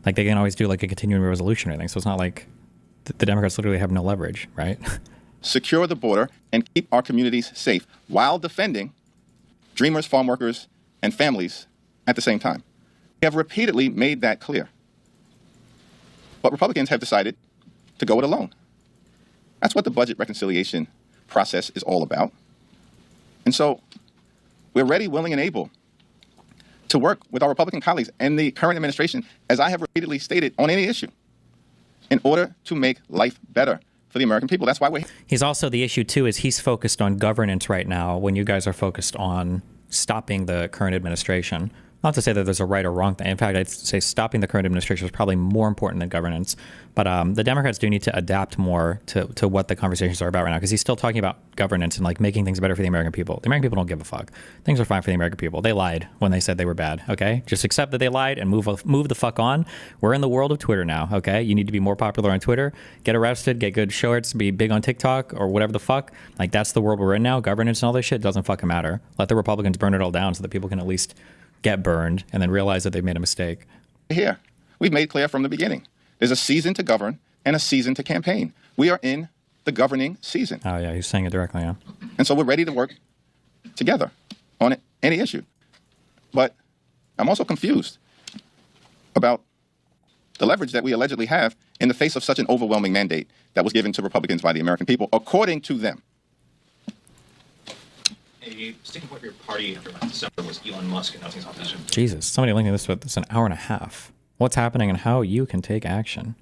like they can always do like a continuing resolution or anything. So it's not like the Democrats literally have no leverage, right? Secure the border and keep our communities safe while defending dreamers, farm workers, and families at the same time. We have repeatedly made that clear. But Republicans have decided to go it alone. That's what the budget reconciliation process is all about. And so we're ready, willing, and able to work with our Republican colleagues and the current administration, as I have repeatedly stated, on any issue in order to make life better for the American people. That's why we're... He's also, the issue too is he's focused on governance right now when you guys are focused on stopping the current administration. Not to say that there's a right or wrong thing. In fact, I'd say stopping the current administration is probably more important than governance. But the Democrats do need to adapt more to what the conversations are about right now, because he's still talking about governance and like making things better for the American people. The American people don't give a fuck. Things are fine for the American people. They lied when they said they were bad, okay? Just accept that they lied and move the fuck on. We're in the world of Twitter now, okay? You need to be more popular on Twitter, get arrested, get good shorts, be big on TikTok or whatever the fuck. Like, that's the world we're in now. Governance and all this shit doesn't fucking matter. Let the Republicans burn it all down so that people can at least get burned and then realize that they've made a mistake. Here, we've made clear from the beginning. There's a season to govern and a season to campaign. We are in the governing season. Oh yeah, he's saying it directly, yeah. And so we're ready to work together on any issue. But I'm also confused about the leverage that we allegedly have in the face of such an overwhelming mandate that was given to Republicans by the American people, according to them. A sticking point for your party after last December was Elon Musk announcing his opposition. Jesus, somebody linking this with this an hour and a half. What's happening and how you can take action.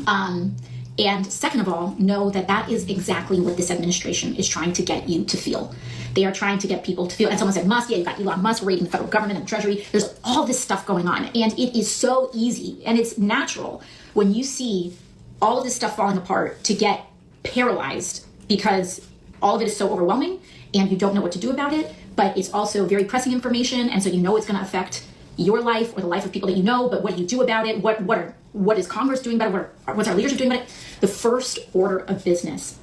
And second of all, know that that is exactly what this administration is trying to get you to feel. They are trying to get people to feel, and someone said, Musk, yeah, you got Elon Musk raiding the federal government and the Treasury. There's all this stuff going on. And it is so easy and it's natural when you see all of this stuff falling apart to get paralyzed because all of it is so overwhelming and you don't know what to do about it, but it's also very pressing information. And so you know it's going to affect your life or the life of people that you know, but what do you do about it? What is Congress doing about it? What's our leadership doing about it? The first order of business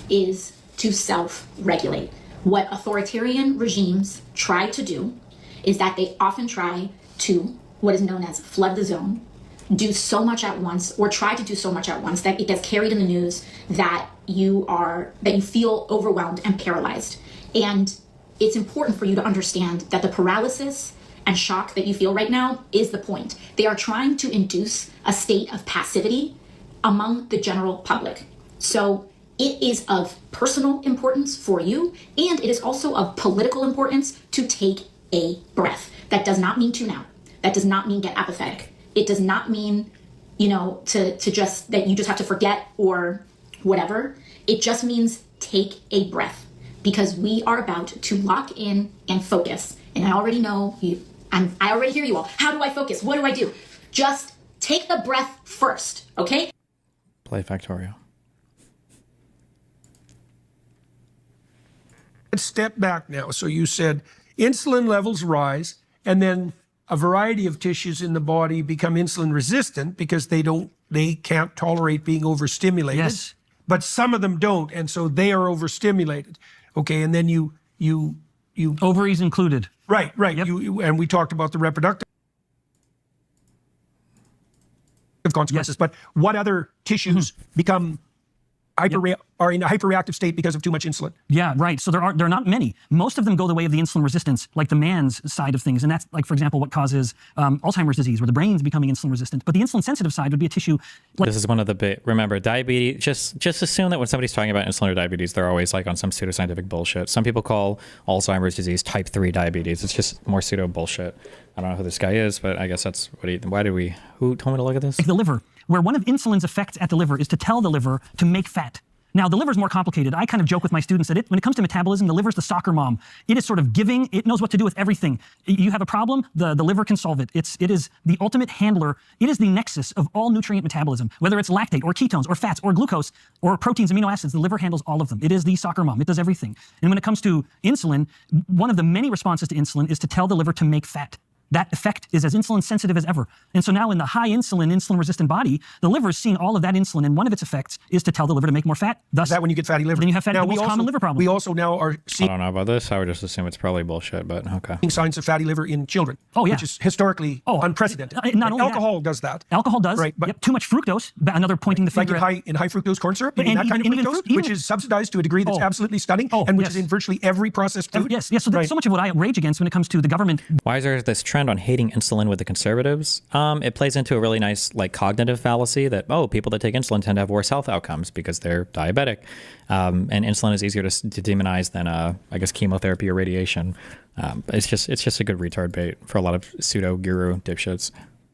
is to self-regulate. What authoritarian regimes try to do is that they often try to, what is known as flood the zone, do so much at once, or try to do so much at once that it gets carried in the news that you feel overwhelmed and paralyzed. And it's important for you to understand that the paralysis and shock that you feel right now is the point. They are trying to induce a state of passivity among the general public. So it is of personal importance for you, and it is also of political importance to take a breath. That does not mean tune out. That does not mean get apathetic. It does not mean, to just that you just have to forget or whatever. It just means take a breath, because we are about to lock in and focus. And I already know you, and I already hear you all. How do I focus? What do I do? Just take a breath first, okay? Play Factorio. Let's step back now. So you said insulin levels rise, and then a variety of tissues in the body become insulin resistant because they can't tolerate being overstimulated. Yes. But some of them don't, and so they are overstimulated. Okay, and then you ovaries included. Right. Yep. And we talked about the reproductive consequences. Yes. But what other tissues become are in a hyperreactive state because of too much insulin? Yeah, right. So there are not many. Most of them go the way of the insulin resistance, like the man's side of things, and that's like, for example, what causes Alzheimer's disease, where the brain's becoming insulin resistant. But the insulin sensitive side would be a tissue. This is one of the big. Remember, diabetes. Just assume that when somebody's talking about insulin or diabetes, they're always like on some pseudoscientific bullshit. Some people call Alzheimer's disease type 3 diabetes. It's just more pseudo bullshit. I don't know who this guy is, but I guess that's what he. Who told me to look at this? Like the liver, where one of insulin's effects at the liver is to tell the liver to make fat. Now, the liver's more complicated. I kind of joke with my students that when it comes to metabolism, the liver's the soccer mom. It is sort of giving. It knows what to do with everything. You have a problem, the liver can solve it. It is the ultimate handler. It is the nexus of all nutrient metabolism, whether it's lactate or ketones or fats or glucose or proteins, amino acids. The liver handles all of them. It is the soccer mom. It does everything. And when it comes to insulin, one of the many responses to insulin is to tell the liver to make fat. That effect is as insulin sensitive as ever. And so now in the high insulin resistant body, the liver is seeing all of that insulin, and one of its effects is to tell the liver to make more fat. Thus, is that when you get fatty liver? Then you have fatty, now, the most common liver problem. We also now are seeing I don't know about this. I would just assume it's probably bullshit, but okay. signs of fatty liver in children. Oh, yeah. Which is historically unprecedented. Not only alcohol does that. Alcohol does. Right. But too much fructose, another pointing the finger like in high fructose corn syrup, and that kind of even fructose, fruit, which is subsidized to a degree that's absolutely stunning, and which is in virtually every processed food. Yes. So so much of what I rage against when it comes to the government. Why is there this trend on hating insulin with the conservatives? It plays into a really nice like cognitive fallacy that people that take insulin tend to have worse health outcomes because they're diabetic, and insulin is easier to demonize than I guess chemotherapy or radiation. It's just a good retard bait for a lot of pseudo guru dipshits.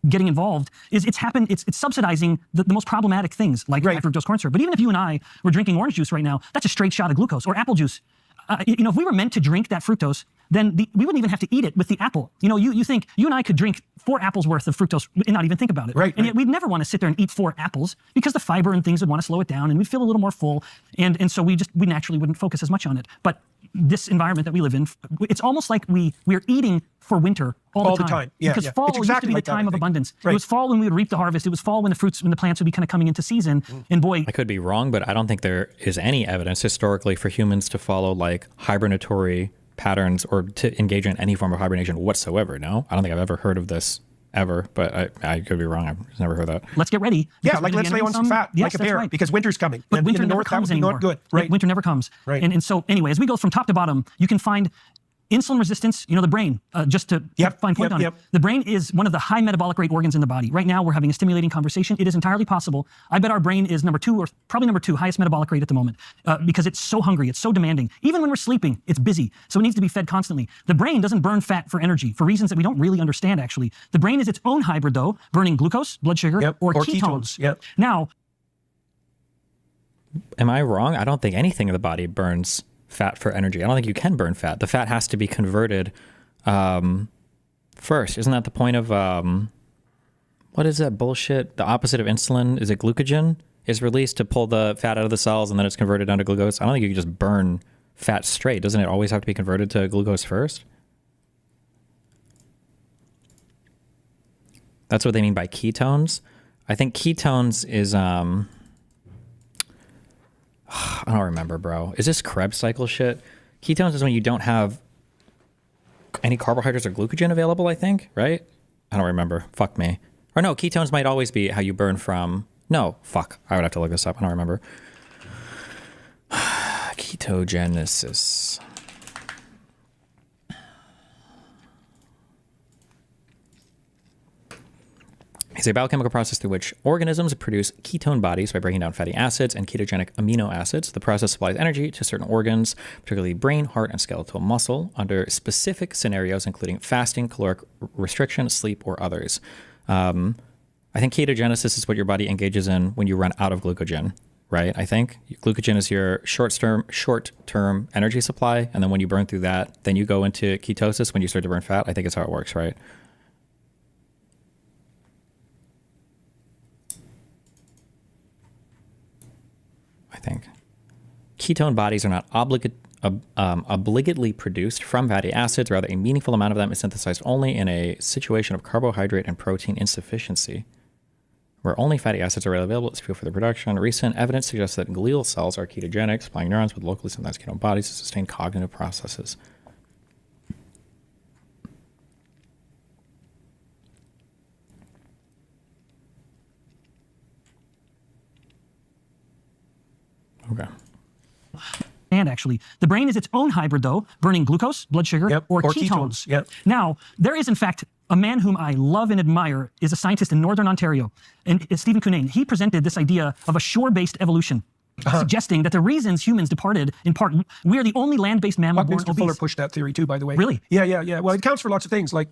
Getting involved it's subsidizing the most problematic things like high fructose corn syrup. But even if you and I were drinking orange juice right now, that's a straight shot of glucose, or apple juice. If we were meant to drink that fructose, then we wouldn't even have to eat it with the apple. You think you and I could drink 4 apples worth of fructose and not even think about it. And yet we'd never want to sit there and eat 4 apples because the fiber and things would want to slow it down, and we'd feel a little more full. And so we naturally wouldn't focus as much on it. But this environment that we live in, it's almost like we're eating for winter all the time. Yeah, because fall used to be the time of abundance. It was fall when we would reap the harvest. It was fall when the fruits and the plants would be kind of coming into season. And boy, I could be wrong, but I don't think there is any evidence historically for humans to follow like hibernatory patterns or to engage in any form of hibernation whatsoever. No, I don't think I've ever heard of this ever, but I could be wrong. I've never heard that. Let's get ready. Yeah, like let's lay on some fat, like a bear, because winter's coming. But winter in the never north, comes that would be anymore. not good. Right. Winter never comes. Right. And so anyway, as we go from top to bottom, you can find insulin resistance, the brain, just to fine point on it. The brain is one of the high metabolic rate organs in the body. Right now, we're having a stimulating conversation. It is entirely possible. I bet our brain is number 2 or probably number 2 highest metabolic rate at the moment because it's so hungry. It's so demanding. Even when we're sleeping, it's busy. So it needs to be fed constantly. The brain doesn't burn fat for energy for reasons that we don't really understand, actually. The brain is its own hybrid, though, burning glucose, blood sugar, or ketones. Now, am I wrong? I don't think anything in the body burns fat for energy. I don't think you can burn fat. The fat has to be converted first. Isn't that the point of what is that bullshit? The opposite of insulin, is it glucagon, is released to pull the fat out of the cells and then it's converted down to glucose. I don't think you can just burn fat straight. Doesn't it always have to be converted to glucose first? That's what they mean by ketones. I think ketones is I don't remember, bro. Is this Krebs cycle shit? Ketones is when you don't have any carbohydrates or glucagon available, I think, right? I don't remember. Fuck me. Or no, ketones might always be how you burn from... No, fuck. I would have to look this up. I don't remember. Ketogenesis. It's a biochemical process through which organisms produce ketone bodies by breaking down fatty acids and ketogenic amino acids. The process supplies energy to certain organs, particularly brain, heart, and skeletal muscle, under specific scenarios, including fasting, caloric restriction, sleep, or others. I think ketogenesis is what your body engages in when you run out of glycogen, right? I think glycogen is your short-term energy supply, and then when you burn through that, then you go into ketosis when you start to burn fat. I think it's how it works, right? I think. Ketone bodies are not obligately produced from fatty acids. Rather, a meaningful amount of them is synthesized only in a situation of carbohydrate and protein insufficiency, where only fatty acids are available as fuel for their production. Recent evidence suggests that glial cells are ketogenic, supplying neurons with locally synthesized ketone bodies to sustain cognitive processes. Okay. And actually, the brain is its own hybrid, though, burning glucose, blood sugar, or ketones. Yep. Now, there is, in fact, a man whom I love and admire, is a scientist in Northern Ontario, and it's Stephen Cunnane. He presented this idea of a shore-based evolution, suggesting that the reasons humans departed, in part, we are the only land-based mammal born obese. Fuller pushed that theory too, by the way. Really? Yeah. Well, it counts for lots of things, like...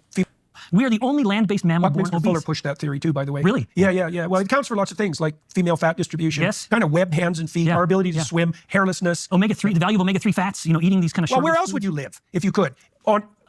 We are the only land-based mammal born obese. Fuller pushed that theory too, by the way. Really? Yeah. Well, it counts for lots of things, like female fat distribution, kind of webbed hands and feet, our ability to swim, hairlessness. Omega-3, the value of omega-3 fats, eating these kind of... Well, where else would you live if you could?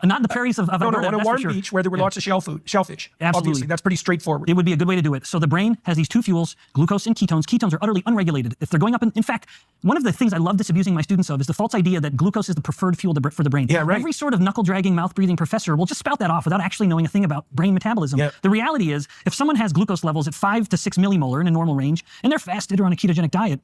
Not in the prairies of Alberta, on a warm beach where there were lots of shellfish. Absolutely. Obviously, that's pretty straightforward. It would be a good way to do it. So the brain has these two fuels, glucose and ketones. Ketones are utterly unregulated. If they're going up, in fact, one of the things I love disabusing my students of is the false idea that glucose is the preferred fuel for the brain. Yeah, right. Every sort of knuckle-dragging, mouth-breathing professor will just spout that off without actually knowing a thing about brain metabolism. Yeah. The reality is, if someone has glucose levels at 5 to 6 millimolar in a normal range, and they're fasted or on a ketogenic diet,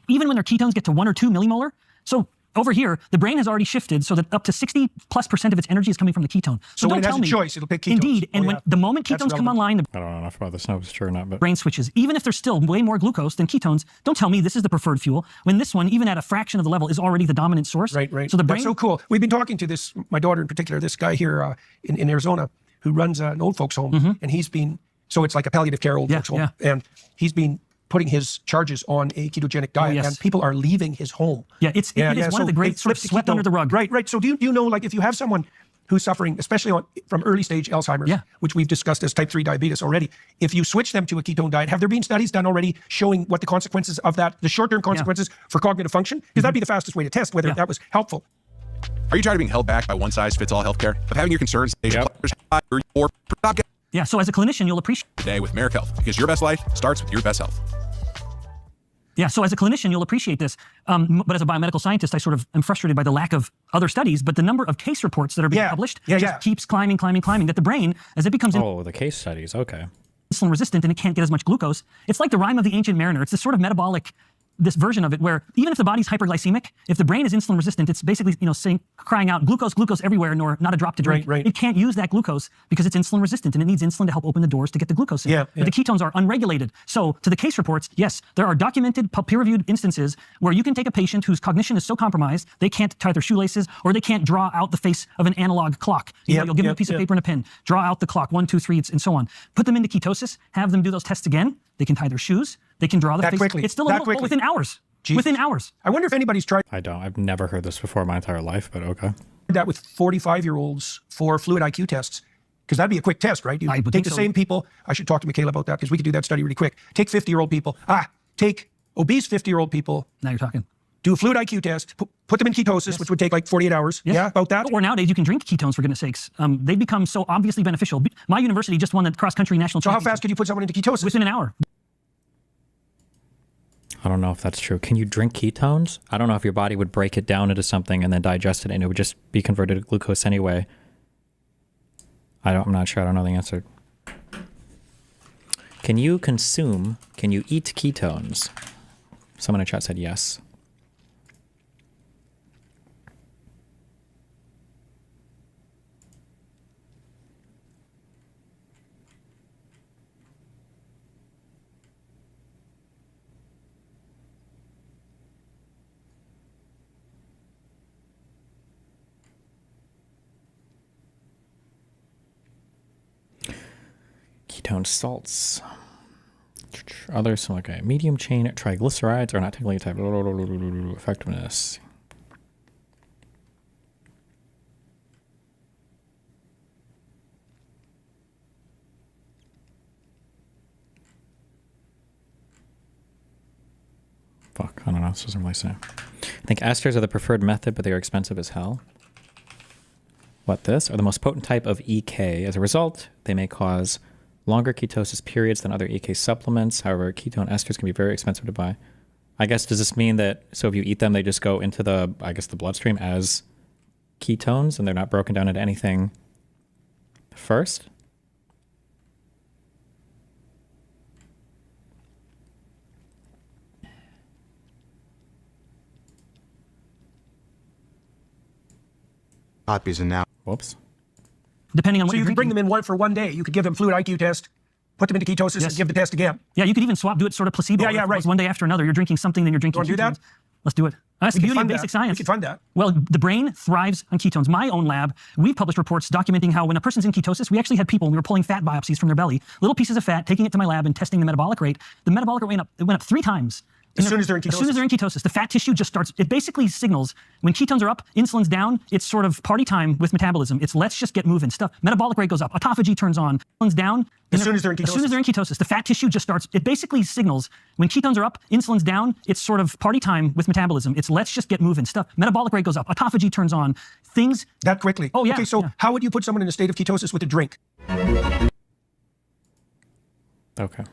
even when their ketones get to 1 or 2 millimolar, so over here, the brain has already shifted so that up to 60+% of its energy is coming from the ketone. So don't when it tell has a me, choice, it'll pick ketones. Indeed, and when the moment ketones come online, I don't know enough about this. No, it's true or not, but brain switches. Even if there's still way more glucose than ketones, don't tell me this is the preferred fuel when this one, even at a fraction of the level, is already the dominant source. Right. So the brain. That's so cool. We've been talking to this, my daughter in particular, this guy here in Arizona who runs an old folks home, and he's been, so it's like a palliative care old folks home, and he's been putting his charges on a ketogenic diet, and people are leaving his home. Yeah, it is one of the great sort of swept under the rug. Right. So do you know, like, if you have someone who's suffering, especially from early stage Alzheimer's, which we've discussed as type 3 diabetes already, if you switch them to a ketone diet, have there been studies done already showing what the consequences of that, the short-term consequences for cognitive function? Because that'd be the fastest way to test whether that was helpful. Are you tired of being held back by one-size-fits-all healthcare? Of having your concerns or Yeah, so as a clinician, you'll appreciate today with Merrick Health, because your best life starts with your best health. Yeah, so as a clinician, you'll appreciate this. But as a biomedical scientist, I sort of am frustrated by the lack of other studies, but the number of case reports that are being published just keeps climbing, that the brain, as it becomes... the case studies, okay. Insulin resistant and it can't get as much glucose. It's like the rhyme of the ancient mariner. It's this sort of metabolic, this version of it where even if the body's hyperglycemic, if the brain is insulin resistant, it's basically, crying out glucose everywhere, nor not a drop to drink. Right. It can't use that glucose because it's insulin resistant and it needs insulin to help open the doors to get the glucose in. But the ketones are unregulated. So to the case reports, yes, there are documented peer-reviewed instances where you can take a patient whose cognition is so compromised, they can't tie their shoelaces or they can't draw out the face of an analog clock. You'll give them a piece of paper and a pen, draw out the clock, 1, 2, 3, and so on. Put them into ketosis, have them do those tests again. They can tie their shoes. They can draw the face. Quickly. It's still within hours. Jesus. Within hours. I wonder if anybody's tried... I've never heard this before in my entire life, but okay. ...that with 45-year-olds for fluid IQ tests, because that'd be a quick test, right? You take the same people. I should talk to Michaela about that because we could do that study really quick. Take 50-year-old people. Take obese 50-year-old people. Now you're talking. Do a fluid IQ test. Put them in ketosis, which would take like 48 hours. Yeah, about that. Or nowadays you can drink ketones, for goodness sakes. They've become so obviously beneficial. My university just won the cross-country national championship. So how fast could you put someone into ketosis? Within an hour. I don't know if that's true. Can you drink ketones? I don't know if your body would break it down into something and then digest it and it would just be converted to glucose anyway. I'm not sure. I don't know the answer. Can you eat ketones? Someone in chat said yes. ketone salts. Others, so like a medium chain triglycerides are not technically a type of effectiveness. Fuck, I don't know. This doesn't really say. I think esters are the preferred method, but they are expensive as hell. What this? Are the most potent type of EK. As a result, they may cause longer ketosis periods than other EK supplements. However, ketone esters can be very expensive to buy. I guess, does this mean that, so if you eat them, they just go into the, I guess, the bloodstream as ketones and they're not broken down into anything first? Copies and now. Whoops. Depending on what so you could bring them in one for one day. You could give them fluid IQ test, put them into ketosis, and give the test again. Yeah, you could even swap, do it sort of placebo. Yeah, right. One day after another, you're drinking something, then you're drinking. You want to do that? Let's do it. That's the beauty of basic science. We could fund that. Well, the brain thrives on ketones. My own lab, we've published reports documenting how when a person's in ketosis, we actually had people, we were pulling fat biopsies from their belly, little pieces of fat, taking it to my lab and testing the metabolic rate. The metabolic rate went up 3 times. As soon as they're in ketosis. As soon as they're in ketosis, the fat tissue just starts, it basically signals when ketones are up, insulin's down, it's sort of party time with metabolism. It's let's just get moving stuff. Metabolic rate goes up, autophagy turns on, insulin's down. As soon as they're in ketosis. As soon as they're in ketosis, the fat tissue just starts, it basically signals when ketones are up, insulin's down, it's sort of party time with metabolism. It's let's just get moving stuff. Metabolic rate goes up, autophagy turns on, things. That quickly? Oh yeah. Okay, so how would you put someone in a state of ketosis with a drink? Okay.